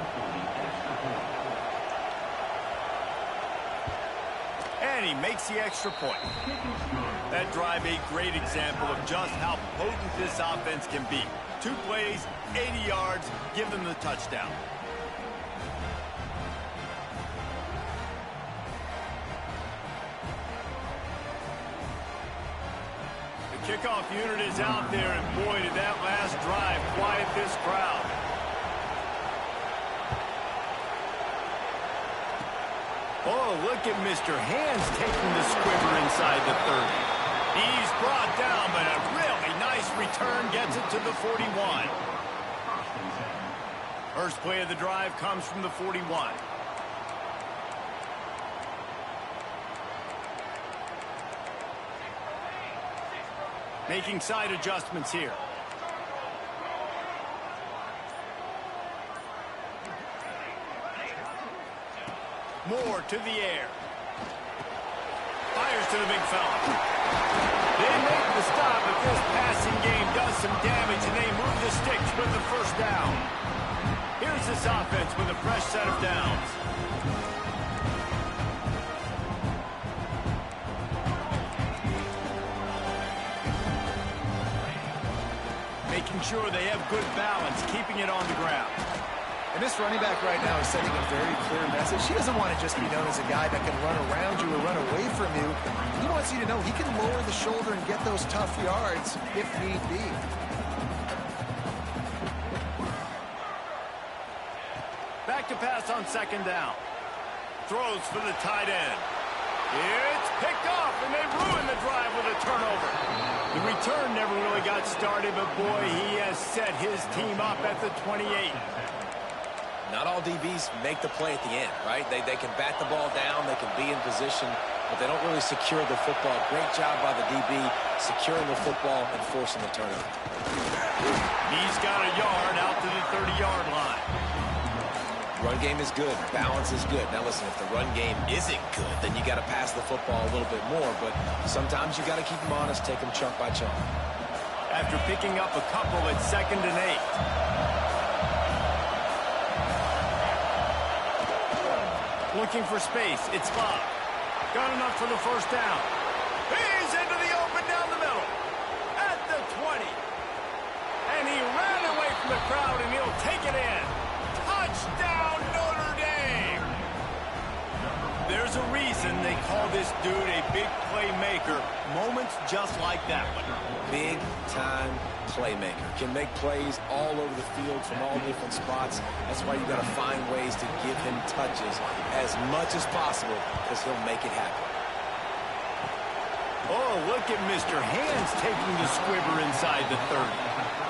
And he makes the extra point. That drive, a great example of just how potent this offense can be. 2 plays, 80 yards, give them the touchdown. The kickoff unit is out there, and boy, did that last drive quiet this crowd. Oh, look at Mr. Hands taking the squibber inside the 30. He's brought down, but a really nice return gets it to the 41. First play of the drive comes from the 41. Making side adjustments here. Moore to the air. Fires to the big fella. They make the stop, but this passing game does some damage, and they move the sticks with the first down. Here's this offense with a fresh set of downs. Making sure they have good balance, keeping it on the ground. And this running back right now is sending a very clear message. He doesn't want to just be known as a guy that can run around you or run away from you. He wants you to know he can lower the shoulder and get those tough yards if need be. Back to pass on second down. Throws for the tight end. It's picked off, and they ruin the drive with a turnover. The return never really got started, but boy, he has set his team up at the 28. Not all DBs make the play at the end, right? They can bat the ball down, they can be in position, but they don't really secure the football. Great job by the DB securing the football and forcing the turnover. He's got a yard out to the 30-yard line. Run game is good. Balance is good. Now listen, if the run game isn't good, then you got to pass the football a little bit more, but sometimes you got to keep them honest, take them chunk by chunk. After picking up a couple at 2nd and 8. Looking for space. It's Love. Got enough for the first down. He's into the open down the middle. At the 20. And he ran away from the crowd, and he'll take it in. Touchdown, Notre Dame. There's a reason they call this dude a big playmaker. Moments just like that one. Big-time playmaker. Can make plays all over the field from all different spots. That's why you got to find ways to give him touches as much as possible, because he'll make it happen. Oh, look at Mr. Hands taking the squibber inside the 30.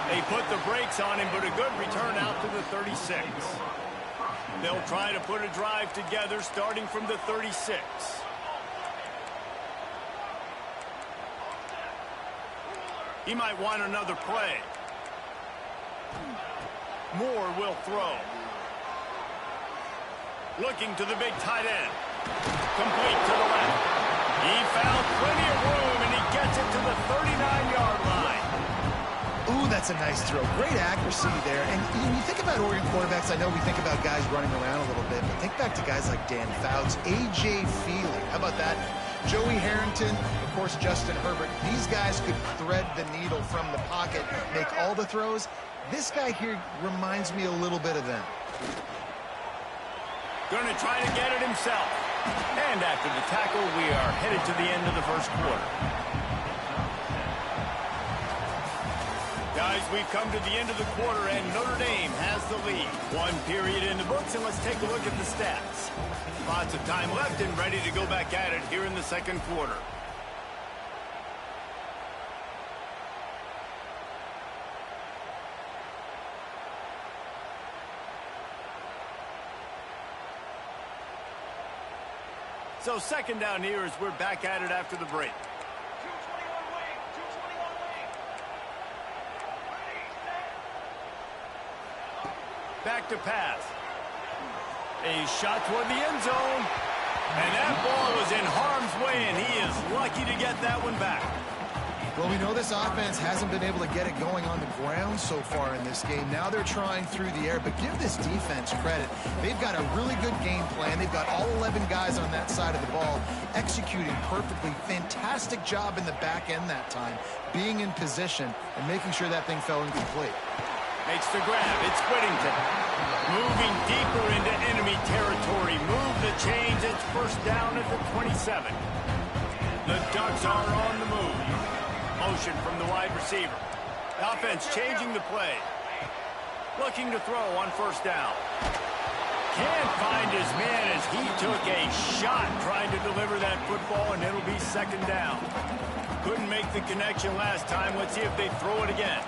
They put the brakes on him, but a good return out to the 36. They'll try to put a drive together starting from the 36. He might want another play. Moore will throw. Looking to the big tight end. Complete to the left. He found plenty of room, and he gets it to the 39-yard line. Ooh, that's a nice throw. Great accuracy there. And when you think about Oregon quarterbacks, I know we think about guys running around a little bit, but think back to guys like Dan Fouts, A.J. Feely. How about that? Joey Harrington, of course, Justin Herbert. These guys could thread the needle from the pocket, make all the throws. This guy here reminds me a little bit of them. Going to try to get it himself. And after the tackle, we are headed to the end of the first quarter. Guys, we've come to the end of the quarter, and Notre Dame has the lead. One period in the books, and let's take a look at the stats. Lots of time left and ready to go back at it here in the second quarter. So second down here as we're back at it after the break. Back to pass. A shot toward the end zone. And that ball was in harm's way, and he is lucky to get that one back. Well, we know this offense hasn't been able to get it going on the ground so far in this game. Now they're trying through the air, but give this defense credit. They've got a really good game plan. They've got all 11 guys on that side of the ball executing perfectly. Fantastic job in the back end that time, being in position and making sure that thing fell incomplete. Makes the grab. It's Whittington. Moving deeper into enemy territory. Move the chains. It's first down at the 27. The Ducks are on the move. Motion from the wide receiver. The offense changing the play. Looking to throw on first down. Can't find his man as he took a shot trying to deliver that football, and it'll be second down. Couldn't make the connection last time. Let's see if they throw it again.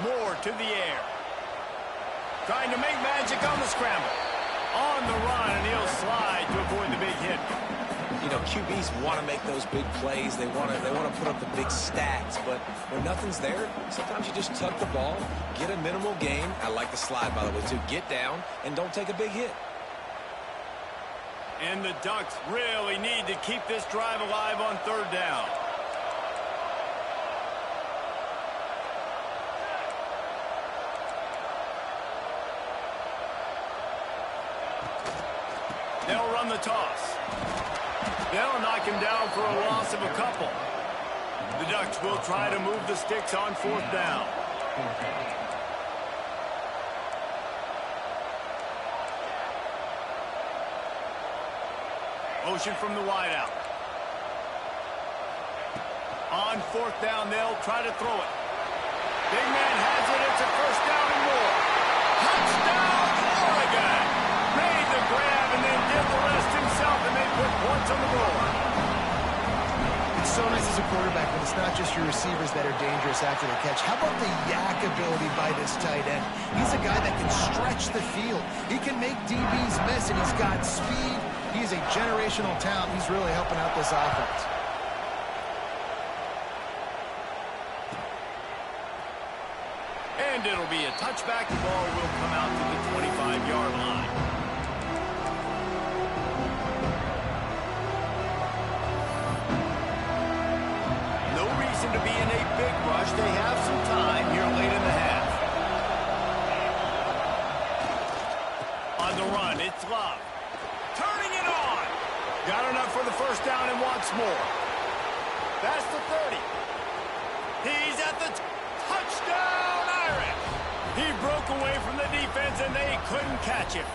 Moore to the air. Trying to make magic on the scramble. On the run, and he'll slide to avoid the big hit. You know, QBs want to make those big plays. They want to put up the big stats. But when nothing's there, sometimes you just tuck the ball, get a minimal gain. I like the slide, by the way, too. Get down and don't take a big hit. And the Ducks really need to keep this drive alive on third down. They'll run the toss. They'll knock him down for a loss of a couple. The Ducks will try to move the sticks on fourth down. Motion from the wideout. On fourth down, they'll try to throw it. Big man has it. It's a first down and more. Touchdown, Oregon! Made the grab and then did the rest himself, and they put points on the board. It's so nice as a quarterback when it's not just your receivers that are dangerous after the catch. How about the yak ability by this tight end? He's a guy that can stretch the field. He can make DBs miss, and he's got speed. He's a generational talent. He's really helping out this offense. And it'll be a touchback. The ball will come out to the 25-yard line. No reason to be in a big rush. They have some time here late in the half. On the run, it's Love. Turning it on. Got enough for the first down and wants more. That's the 30. He's at the touchdown, Irish. He broke away from the defense, and they couldn't catch him.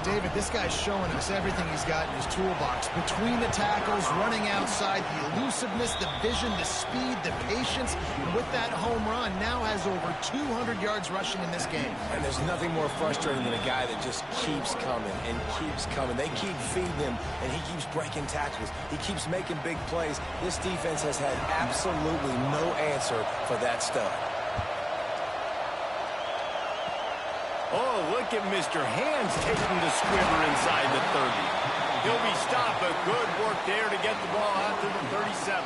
David, this guy's showing us everything he's got in his toolbox. Between the tackles, running outside, the elusiveness, the vision, the speed, the patience. And with that home run, now has over 200 yards rushing in this game. And there's nothing more frustrating than a guy that just keeps coming and keeps coming. They keep feeding him, and he keeps breaking tackles. He keeps making big plays. This defense has had absolutely no answer for that stud. Oh, look at Mr. Hands taking the squibber inside the 30. He'll be stopped, but good work there to get the ball out to the 37.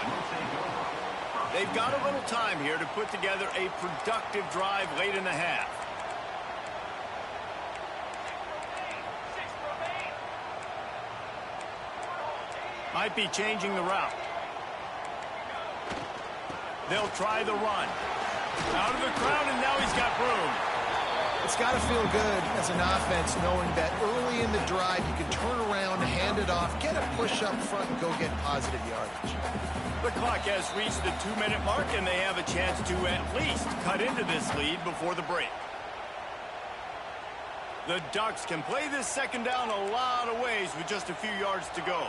They've got a little time here to put together a productive drive late in the half. Might be changing the route. They'll try the run. Out of the crowd, and now he's got room. It's got to feel good as an offense knowing that early in the drive you can turn around, hand it off, get a push up front, and go get positive yardage. The clock has reached the 2-minute mark, and they have a chance to at least cut into this lead before the break. The Ducks can play this second down a lot of ways with just a few yards to go.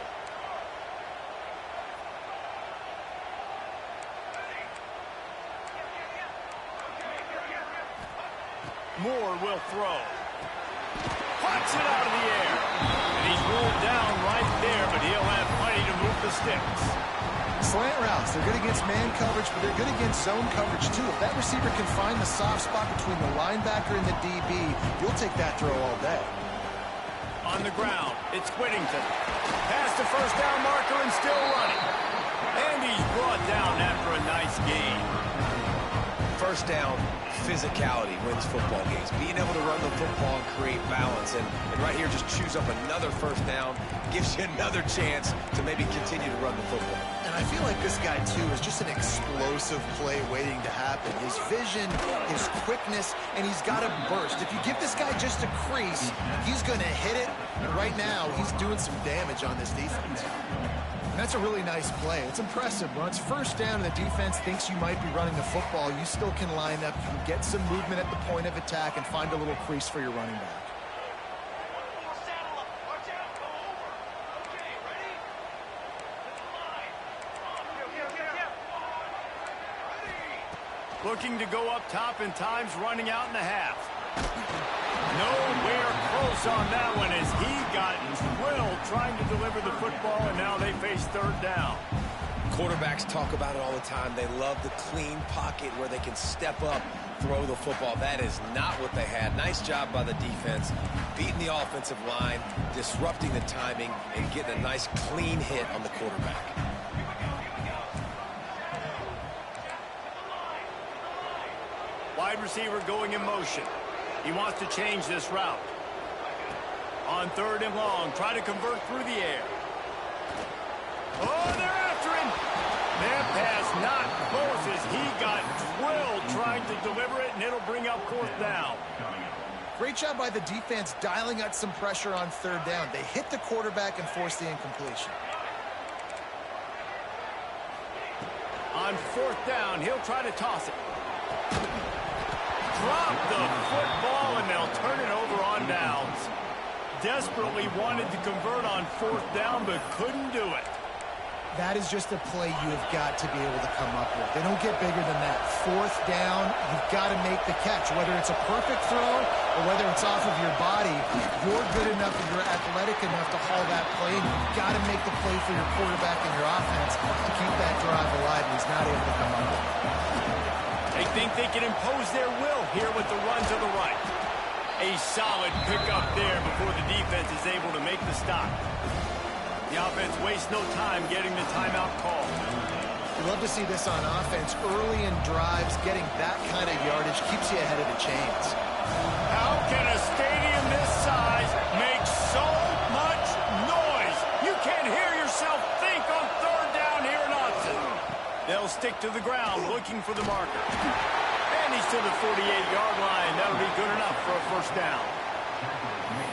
Moore will throw. Puts it out of the air. And he's ruled down right there, but he'll have plenty to move the sticks. Slant routes, they're good against man coverage, but they're good against zone coverage too. If that receiver can find the soft spot between the linebacker and the DB, you'll take that throw all day. On the ground, it's Whittington. Past the first down marker and still running. And he's brought down after a nice gain. First down, physicality wins football games. Being able to run the football and create balance. And right here, just choose up another first down, gives you another chance to maybe continue to run the football. And I feel like this guy, too, is just an explosive play waiting to happen. His vision, his quickness, and he's got a burst. If you give this guy just a crease, he's going to hit it. And right now, he's doing some damage on this defense. That's a really nice play. It's impressive. When it's first down and the defense thinks you might be running the football, you still can line up. You can get some movement at the point of attack and find a little crease for your running back. Looking to go up top in times, running out in the half. Nowhere close on that one as he got drilled trying to deliver the football, and now they face third down. Quarterbacks talk about it all the time. They love the clean pocket where they can step up, throw the football. That is not what they had. Nice job by the defense, beating the offensive line, disrupting the timing, and getting a nice clean hit on the quarterback. Wide receiver going in motion. He wants to change this route. On third and long, try to convert through the air. Oh, they're after him. That pass not close as he got drilled trying to deliver it, and it'll bring up fourth down. Great job by the defense dialing out some pressure on third down. They hit the quarterback and forced the incompletion. On fourth down, he'll try to toss it. Drop the football, and they'll turn it over on downs. Desperately wanted to convert on fourth down, but couldn't do it. That is just a play you have got to be able to come up with. They don't get bigger than that. Fourth down, you've got to make the catch. Whether it's a perfect throw or whether it's off of your body, you're good enough and you're athletic enough to haul that play, and you've got to make the play for your quarterback and your offense to keep that drive alive, and he's not able to come up with it. They think they can impose their will here with the run to the right. A solid pickup there before the defense is able to make the stop. The offense wastes no time getting the timeout call. We love to see this on offense. Early in drives, getting that kind of yardage keeps you ahead of the chains. How can a stadium this size make so much noise? You can't hear yourself think on third down here in Austin. They'll stick to the ground looking for the marker. And he's to the 48-yard line. That'll be good enough for a first down.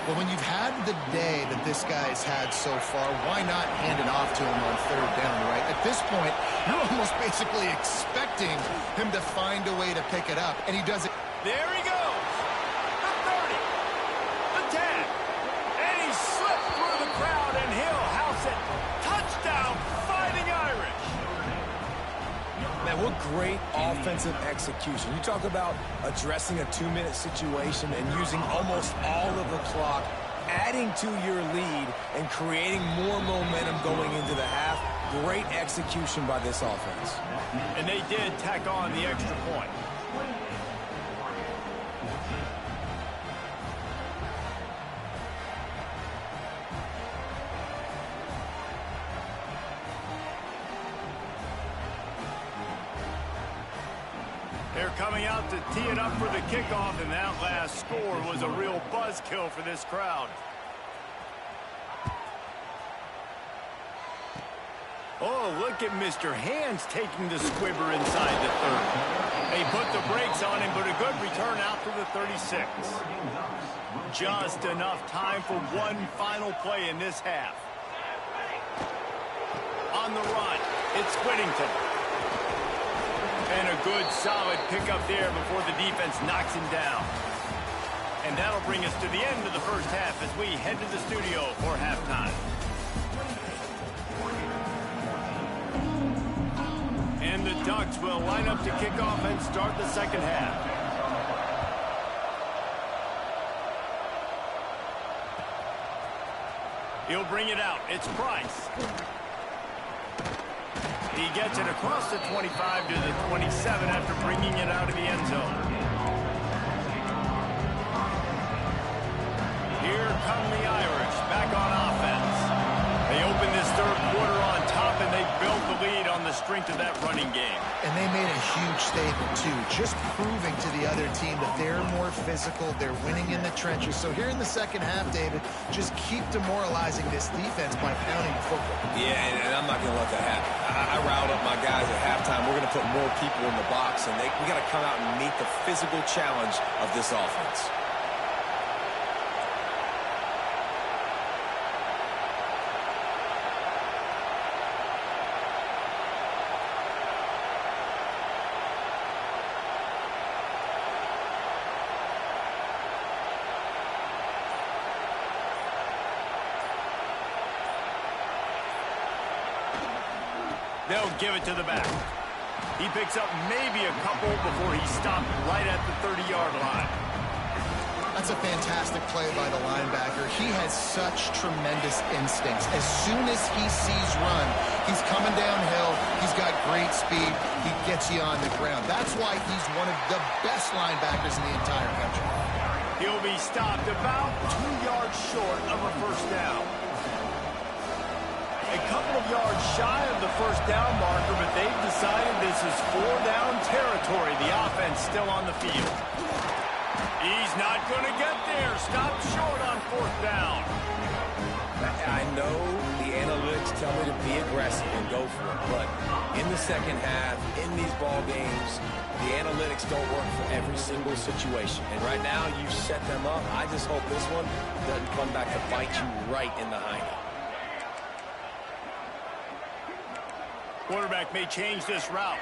Well, when you've had the day that this guy's had so far, why not hand it off to him on third down, right? At this point, you're almost basically expecting him to find a way to pick it up, and he does it. There he goes. The 30. The 10. And Man, what great offensive execution. You talk about addressing a 2-minute situation and using almost all of the clock, adding to your lead and creating more momentum going into the half. Great execution by this offense. And they did tack on the extra point. They're coming out to tee it up for the kickoff, and that last score was a real buzzkill for this crowd. Oh, look at Mr. Hands taking the squibber inside the 30. They put the brakes on him, but a good return out to the 36. Just enough time for one final play in this half. On the run, it's Whittington. And a good, solid pickup there before the defense knocks him down. And that'll bring us to the end of the first half as we head to the studio for halftime. And the Ducks will line up to kick off and start the second half. He'll bring it out. It's Price. He gets it across the 25 to the 27 after bringing it out of the end zone. Here come the Irish back on offense. They open this third quarter on top, and they built the lead on the strength of that running game. And they made a huge statement, too, just proving to the other team that they're more physical, they're winning in the trenches. So here in the second half, David, just keep demoralizing this defense by pounding the football. Yeah, and I'm not going to let that happen. I riled up my guys at halftime. We're going to put more people in the box, and we got to come out and meet the physical challenge of this offense. They'll give it to the back. He picks up maybe a couple before he stopped right at the 30-yard line. That's a fantastic play by the linebacker. He has such tremendous instincts. As soon as he sees run, he's coming downhill. He's got great speed. He gets you on the ground. That's why he's one of the best linebackers in the entire country. He'll be stopped about 2 yards short of a first down. A couple of yards shy of the first down marker, but they've decided this is 4-down territory. The offense still on the field. He's not going to get there. Stopped short on fourth down. I know the analytics tell me to be aggressive and go for it, but in the second half, in these ball games, the analytics don't work for every single situation. And right now, you set them up. I just hope this one doesn't come back to bite you right in the hiney. Quarterback may change this route.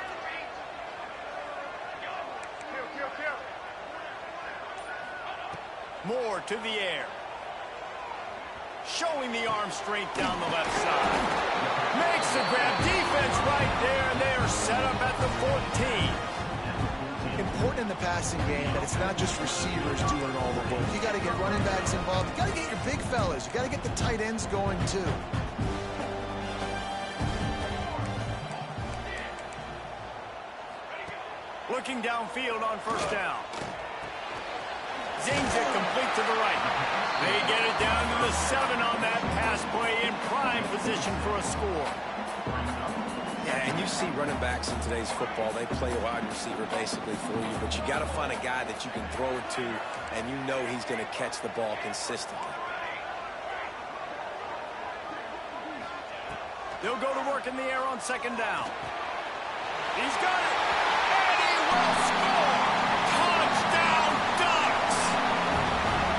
Moore to the air. Showing the arm strength down the left side. Makes the grab. Defense right there, and they are set up at the 14. Important in the passing game that it's not just receivers doing all the work. You got to get running backs involved. You got to get your big fellas. You got to get the tight ends going, too. Looking downfield on first down. Zings it complete to the right. They get it down to the 7 on that pass play in prime position for a score. Yeah, and you see running backs in today's football, they play a wide receiver basically for you, but you got to find a guy that you can throw it to, and you know he's going to catch the ball consistently. They'll go to work in the air on second down. He's got it. And he will score. Touchdown, Ducks.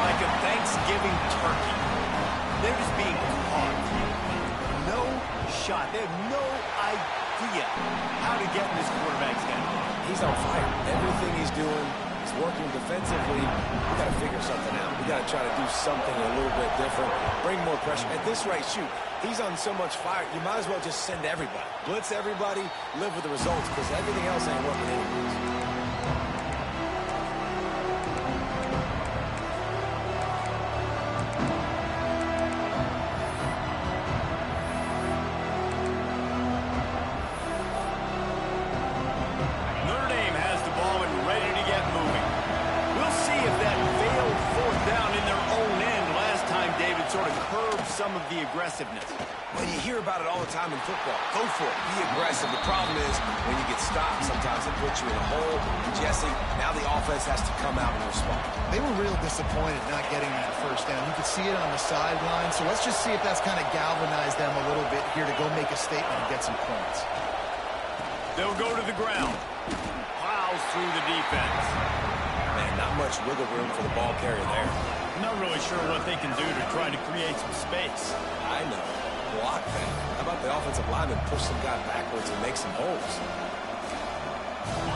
Like a Thanksgiving turkey. They're just being caught. No shot. They have no idea how to get in this quarterback's head. He's on fire. Everything he's doing is working defensively. We got to figure something out. We got to try to do something a little bit different, bring more pressure. At this rate, shoot, he's on so much fire, you might as well just send everybody. Blitz everybody, live with the results, because everything else ain't working anyways. Some of the aggressiveness. When you hear about it all the time in football, go for it. Be aggressive. The problem is when you get stopped, sometimes it puts you in a hole. Jesse, now the offense has to come out and respond. They were real disappointed not getting that first down. You could see it on the sideline. So let's just see if that's kind of galvanized them a little bit here to go make a statement and get some points. They'll go to the ground. Plows through the defense. Man, not much wiggle room for the ball carrier there. I'm not really sure what they can do to try to create some space. I know. Block that. How about the offensive lineman push some guy backwards and make some holes?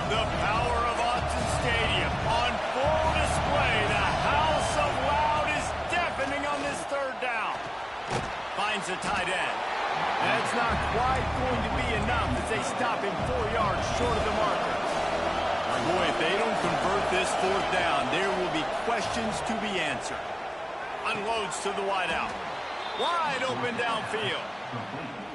The power of Autzen Stadium on full display. The house of loud is deafening on this third down. Finds a tight end. That's not quite going to be enough as they stop him 4 yards short of the marker. Boy, if they don't convert this fourth down, there will be questions to be answered. Unloads to the wideout. Wide open downfield.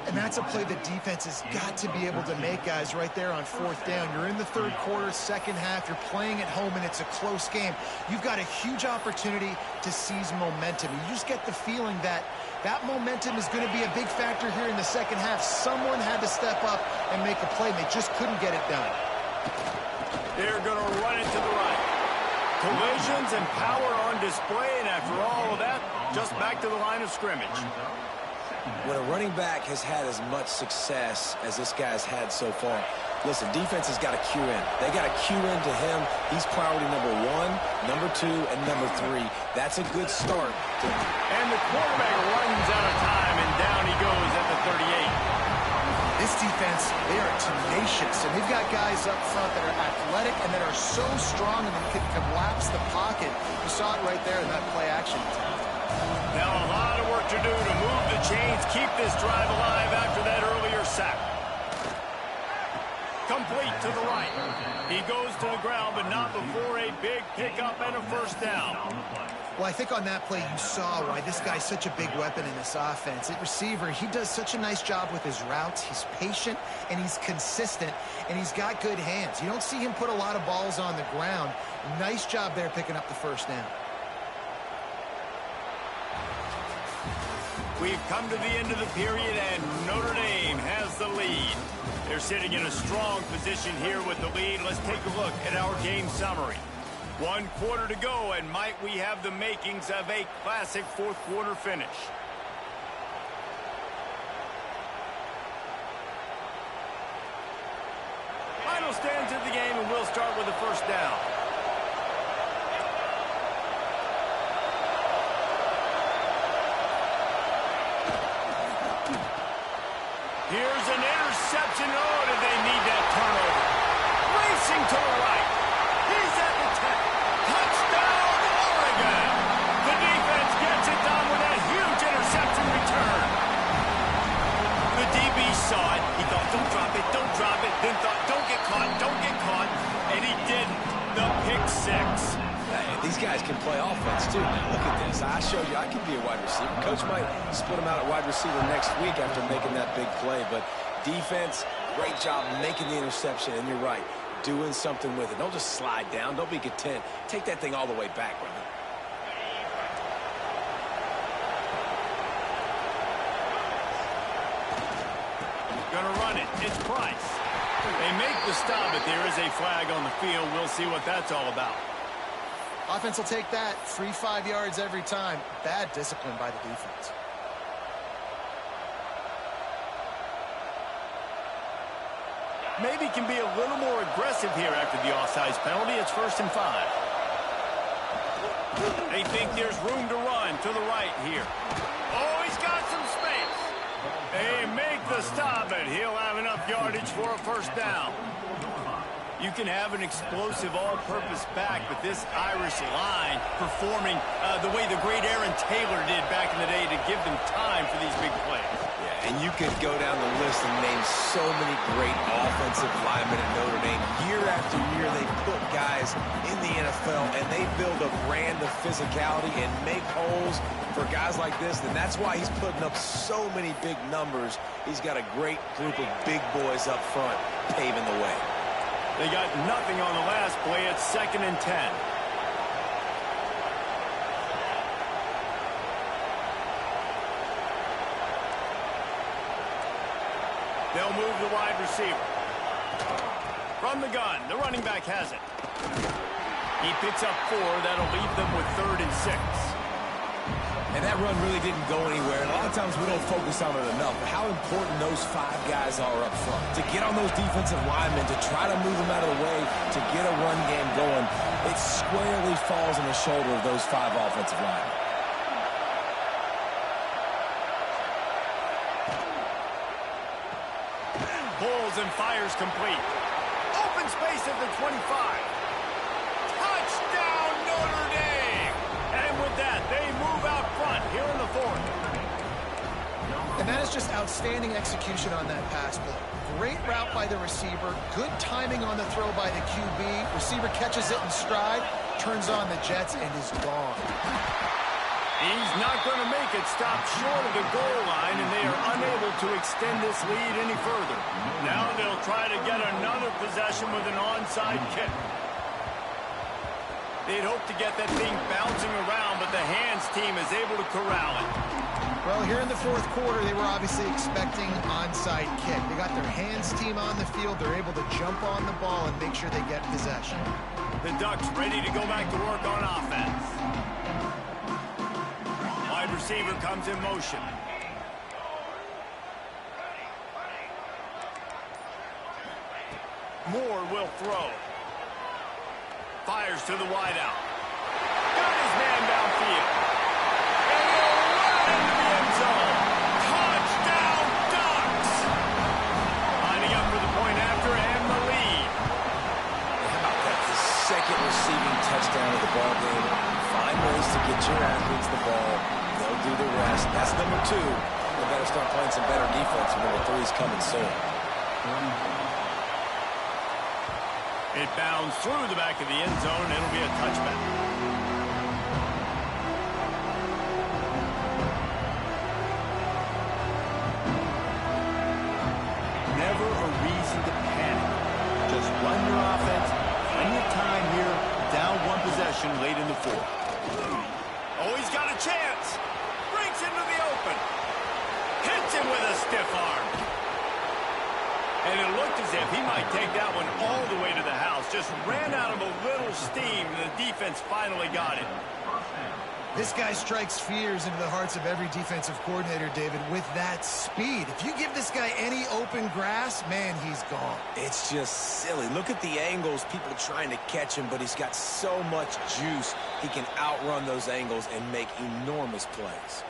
And that's a play the defense has got to be able to make, guys, right there on fourth down. You're in the third quarter, second half. You're playing at home, and it's a close game. You've got a huge opportunity to seize momentum. You just get the feeling that that momentum is going to be a big factor here in the second half. Someone had to step up and make a play, and they just couldn't get it done. They're going to run it to the right. Collisions and power on display, and after all of that, just back to the line of scrimmage. When a running back has had as much success as this guy's had so far, listen, defense has got to cue in. They got to cue in to him. He's priority number 1, number 2, and number 3. That's a good start. And the quarterback runs out of time, and down he goes at the 38. This defense, they are tenacious, and they've got guys up front that are athletic and that are so strong and they can collapse the pocket. You saw it right there in that play action attempt. Now a lot of work to do to move the chains, keep this drive alive after that earlier sack. Complete to the right. He goes to the ground, but not before a big pickup and a first down. Well, I think on that play you saw why this guy's such a big weapon in this offense. At receiver, he does such a nice job with his routes. He's patient, and he's consistent, and he's got good hands. You don't see him put a lot of balls on the ground. Nice job there picking up the first down. We've come to the end of the period, and Notre Dame has the lead. They're sitting in a strong position here with the lead. Let's take a look at our game summary. 1 quarter to go, and might we have the makings of a classic fourth quarter finish. Final stands of the game, and we'll start with the first down. Here's an interception. Oh, did they need that turnover? Racing to the right. He's at the 10. Touchdown, Oregon. The defense gets it done with that huge interception return. The DB saw it. He thought, don't drop it, don't drop it. Then thought, don't get caught. And he didn't. The pick six. Hey, these guys can play offense, too. Now, look at this. I showed you I can be a wide receiver. Coach might split him out at wide receiver next week after making that big play. But defense, great job making the interception. And you're right, doing something with it. Don't just slide down. Don't be content. Take that thing all the way back, brother. Gonna run it. It's Price. They make the stop, but there is a flag on the field. We'll see what that's all about. Offense will take that. 3-5 yards every time. Bad discipline by the defense. Maybe can be a little more aggressive here after the offsides penalty. It's 1st and 5. They think there's room to run to the right here. Oh, he's got some space. They make the stop, and he'll have enough yardage for a first down. You can have an explosive all-purpose back, but this Irish line performing the way the great Aaron Taylor did back in the day to give them time for these big plays. Yeah, and you could go down the list and name so many great offensive linemen at Notre Dame. Year after year, they put guys in the NFL, and they build a brand of physicality and make holes for guys like this, and that's why he's putting up so many big numbers. He's got a great group of big boys up front paving the way. They got nothing on the last play. It's 2nd and 10. They'll move the wide receiver. From the gun, the running back has it. He picks up 4. That'll leave them with 3rd and 6. And that run really didn't go anywhere. And a lot of times we don't focus on it enough. But how important those 5 guys are up front. To get on those defensive linemen, to try to move them out of the way, to get a run game going, it squarely falls on the shoulder of those 5 offensive linemen. Pulls and fires complete. Open space at the 25. Touchdown, Notre Dame! And with that, they move out front here in the 4th. And that is just outstanding execution on that pass play. Great route by the receiver. Good timing on the throw by the QB. Receiver catches it in stride, turns on the jets, and is gone. He's not going to make it. Stop short of the goal line, and they are unable to extend this lead any further. Now they'll try to get another possession with an onside kick. They'd hope to get that thing bouncing around, but the hands team is able to corral it. Well, here in the 4th quarter, they were obviously expecting onside kick. They got their hands team on the field. They're able to jump on the ball and make sure they get possession. The Ducks ready to go back to work on offense. Wide receiver comes in motion. Moore will throw. Fires to the wideout. Got his man downfield. And he'll run into the end zone. Touchdown, Ducks! Lining up for the point after and the lead. How about that? The 2nd receiving touchdown of the ball game. Find ways to get your athletes the ball. They'll do the rest. That's number 2. They better start playing some better defense. Number 3 is coming soon. It bounds through the back of the end zone, and it'll be a touchback. Never a reason to panic. Just run your offense. Plenty of time here. Down 1 possession late in the 4th. Oh, he's got a chance. Breaks into the open. Hits him with a stiff arm. And it looked as if he might take that one all the way to the house. Just ran out of a little steam, and the defense finally got it. This guy strikes fears into the hearts of every defensive coordinator, David, with that speed. If you give this guy any open grass, man, he's gone. It's just silly. Look at the angles, people trying to catch him, but he's got so much juice. He can outrun those angles and make enormous plays.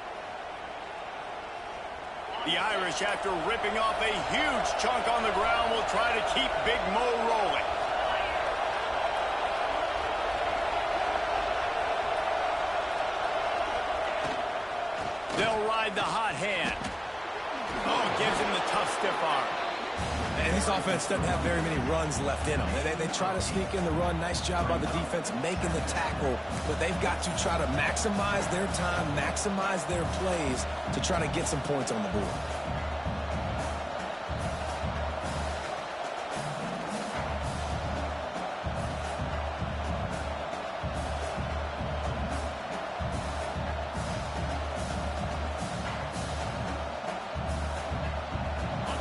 The Irish, after ripping off a huge chunk on the ground, will try to keep Big Mo rolling. They'll ride the hot hand. Oh, gives him the tough stiff arm. And this offense doesn't have very many runs left in them. They try to sneak in the run. Nice job by the defense making the tackle. But they've got to try to maximize their time, maximize their plays to try to get some points on the board.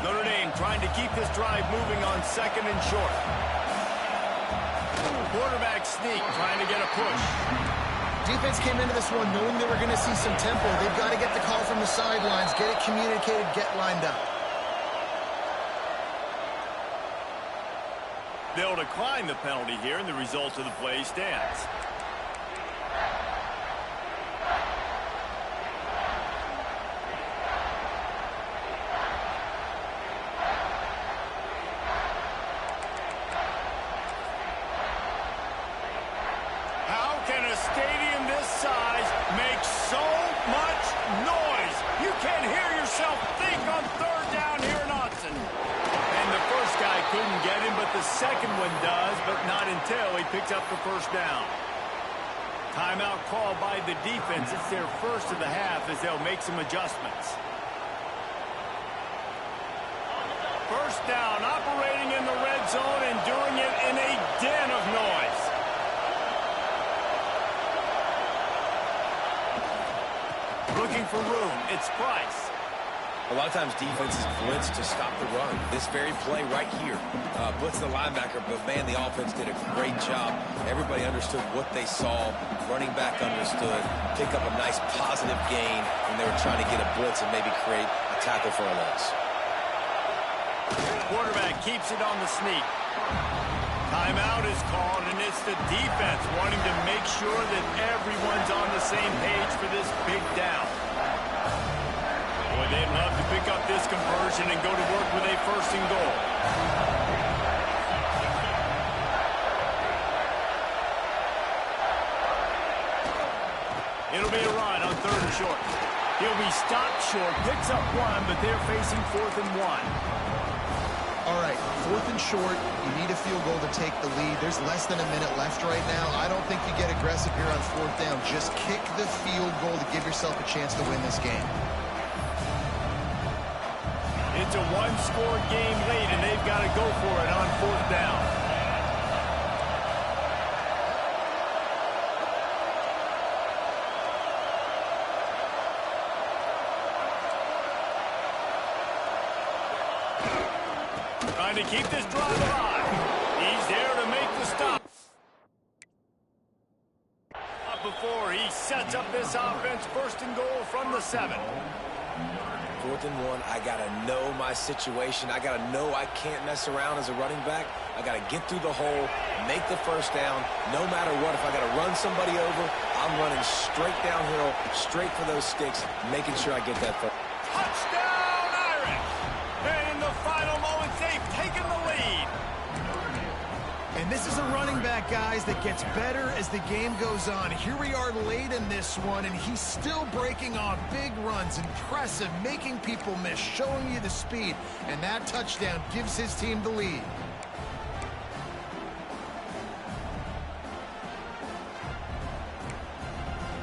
Notre Dame trying to keep this drive moving on 2nd and short. Quarterback sneak trying to get a push. Defense came into this one knowing they were going to see some tempo. They've got to get the call from the sidelines, get it communicated, get lined up. They'll decline the penalty here, and the result of the play stands. the second one does, but not until he picks up the first down. Timeout called by the defense. It's their first of the half as they'll make some adjustments. First down, operating in the red zone and doing it in a den of noise. Looking for room, it's Price. A lot of times defenses blitz to stop the run. This very play right here, blitz the linebacker, but man, the offense did a great job. Everybody understood what they saw. Running back understood. Pick up a nice positive gain when they were trying to get a blitz and maybe create a tackle for a loss. Quarterback keeps it on the sneak. Timeout is called, and it's the defense wanting to make sure that everyone's on the same page for this big down. Boy, they'd love to pick up this conversion and go to work with a first and goal. It'll be a run on 3rd and short. He'll be stopped short, picks up one, but they're facing 4th and 1. All right, 4th and short. You need a field goal to take the lead. There's less than a minute left right now. I don't think you get aggressive here on 4th down. Just kick the field goal to give yourself a chance to win this game. It's a one-score game late, and they've got to go for it on 4th down. Trying to keep this drive alive. He's there to make the stop. Before he sets up this offense, 1st and goal from the 7. 4th and 1, I got to know my situation. I got to know I can't mess around as a running back. I got to get through the hole, make the first down, no matter what. If I got to run somebody over, I'm running straight downhill, straight for those sticks, making sure I get that first. Touchdown, Irish! And in the final moments, they've taken the lead. And this is a running back, guys, that gets better as the game goes on. Here we are late in this one, and he's still breaking off big runs. Impressive, making people miss, showing you the speed. And that touchdown gives his team the lead.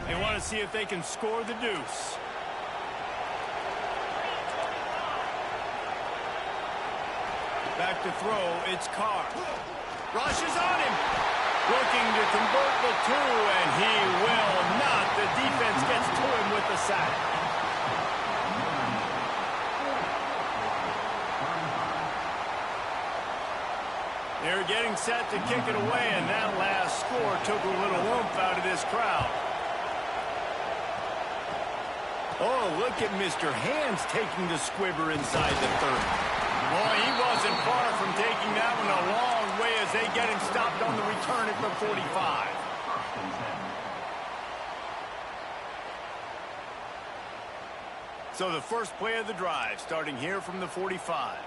They want to see if they can score the deuce. Back to throw, it's Carr. Rushes on him. Looking to convert the 2, and he will not. The defense gets to him with the sack. They're getting set to kick it away, and that last score took a little oomph out of this crowd. Oh, look at Mr. Hands taking the squibber inside the 30. Boy, he wasn't far from taking that one a long way as they get him stopped on the return at the 45. So the first play of the drive starting here from the 45.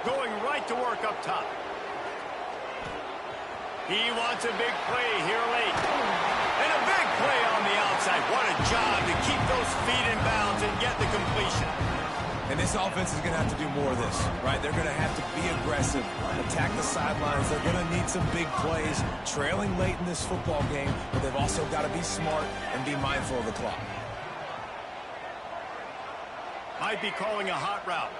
Going right to work up top. He wants a big play here late. And a big play on the outside. What a job to keep those feet in bounds and get the completion. And this offense is going to have to do more of this, right? They're going to have to be aggressive, attack the sidelines. They're going to need some big plays, trailing late in this football game, but they've also got to be smart and be mindful of the clock. Might be calling a hot route.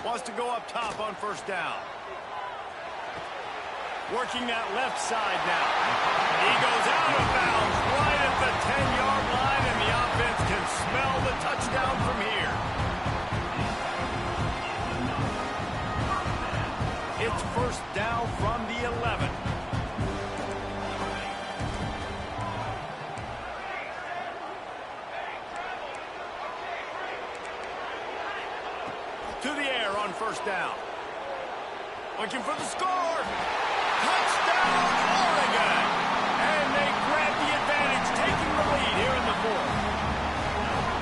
Wants to go up top on 1st down. Working that left side now. He goes out of bounds right at the 10-yard line, and the offense can smell the touchdown from here. It's 1st down from the 11. To the air on 1st down. Looking for the score. Touchdown, Oregon. And they grab the advantage, taking the lead here in the 4th.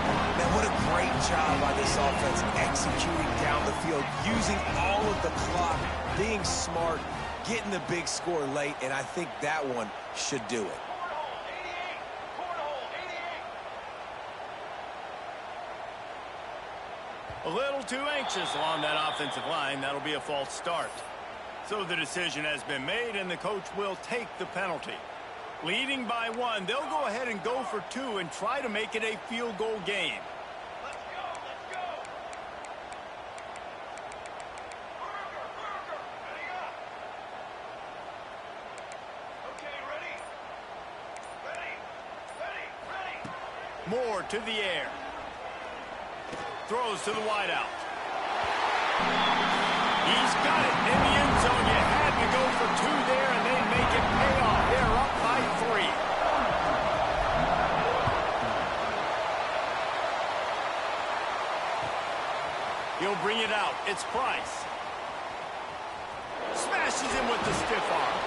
Man, what a great job by this offense executing down the field, using all of the clock, being smart, getting the big score late, and I think that one should do it. A little too anxious along that offensive line. That'll be a false start. So the decision has been made, and the coach will take the penalty. Leading by 1, they'll go ahead and go for 2 and try to make it a field goal game. Let's go. Ready up. Okay, ready. Moore to the air. Throws to the wideout. He's got it in the end zone. You had to go for 2 there, and they make it pay off. They're up by 3. He'll bring it out. It's Price. Smashes him with the stiff arm.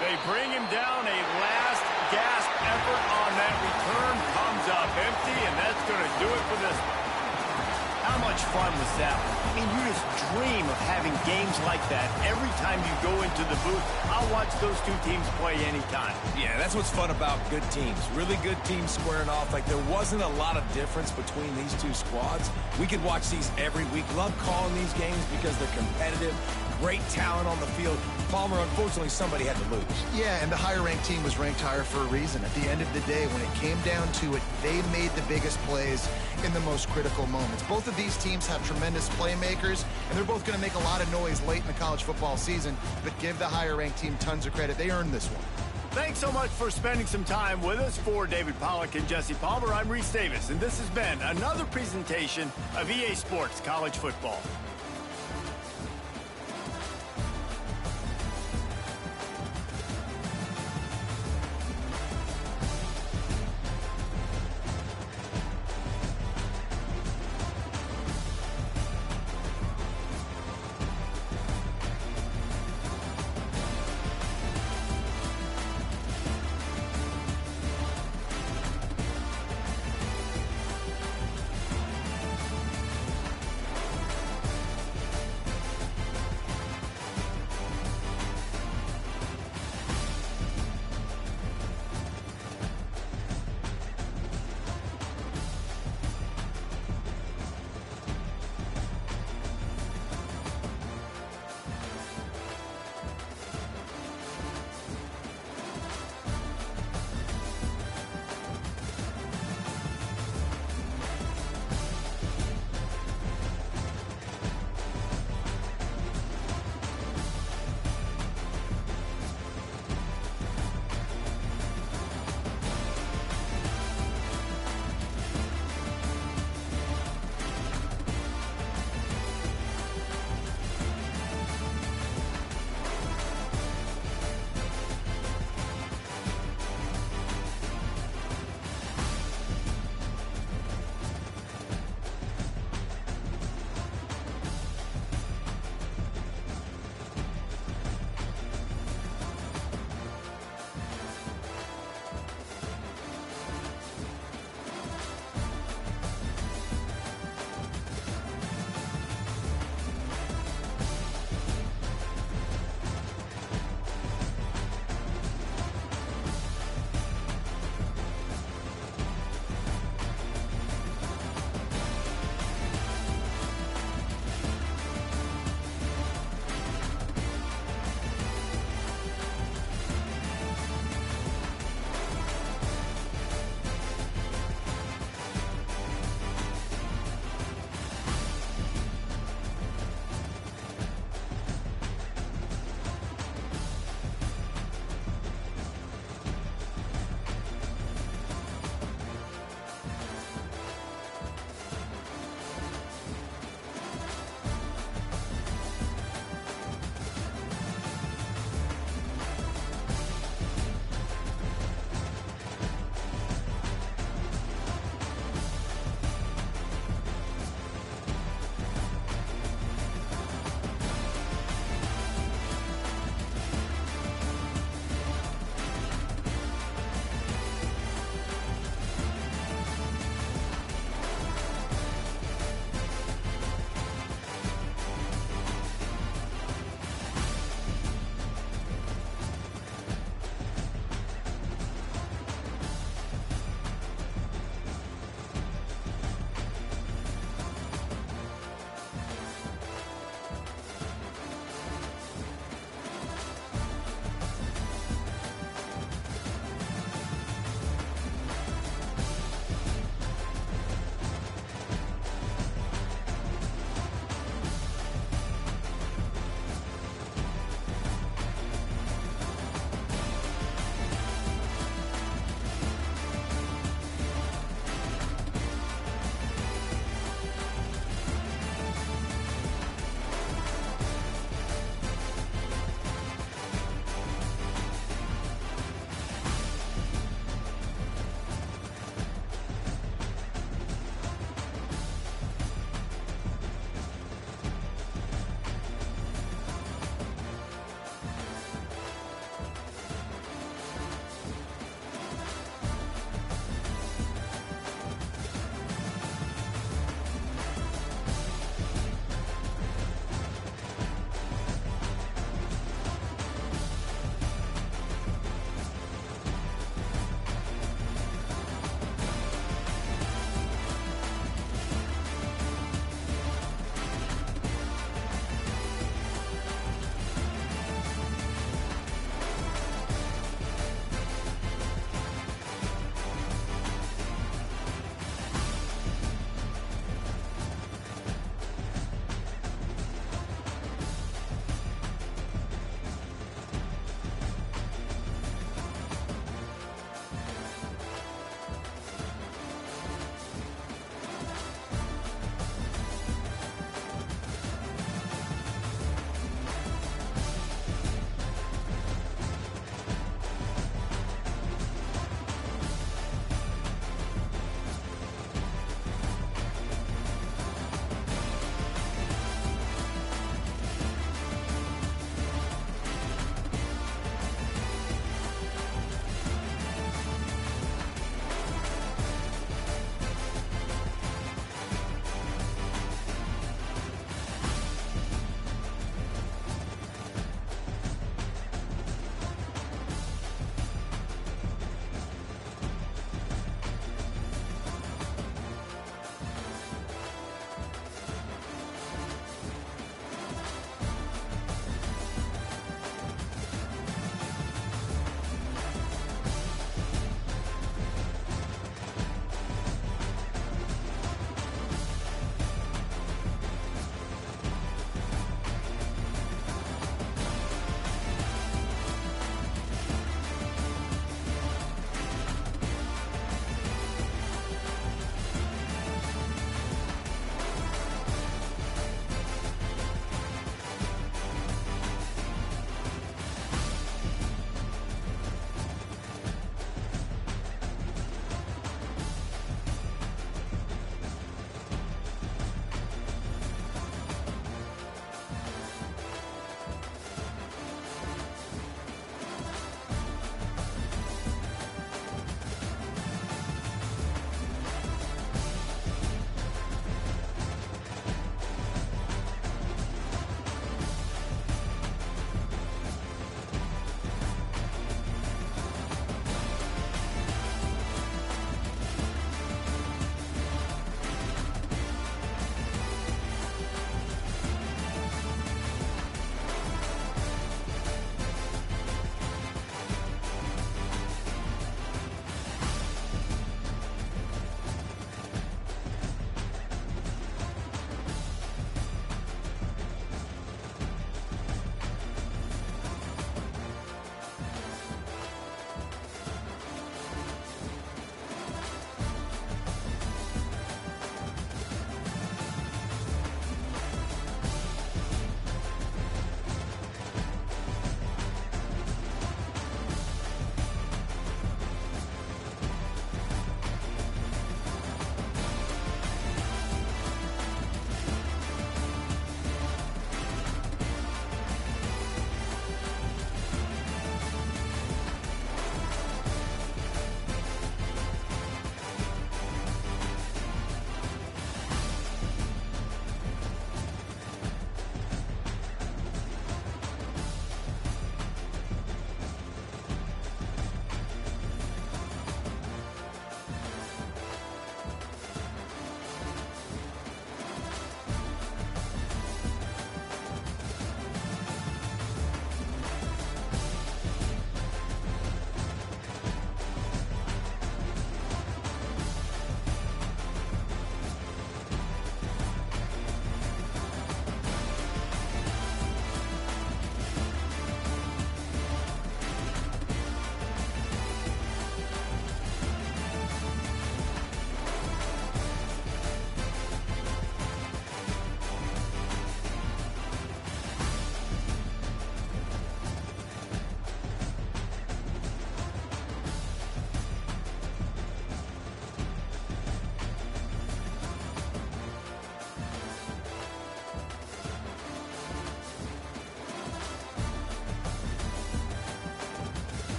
They bring him down. A last gasp effort on that return comes up empty, and that's going to do it for this one. How much fun was that? I mean, you just dream of having games like that every time you go into the booth. I'll watch those 2 teams play anytime. Yeah, that's what's fun about good teams. Really good teams squaring off. Like, there wasn't a lot of difference between these 2 squads. We could watch these every week. Love calling these games because they're competitive. Great talent on the field. Palmer, unfortunately, somebody had to lose. Yeah, and the higher-ranked team was ranked higher for a reason. At the end of the day, when it came down to it, they made the biggest plays in the most critical moments. Both of these teams have tremendous playmakers, and they're both going to make a lot of noise late in the college football season, but give the higher-ranked team tons of credit. They earned this one. Thanks so much for spending some time with us. For David Pollack and Jesse Palmer, I'm Reese Davis, and this has been another presentation of EA Sports College Football.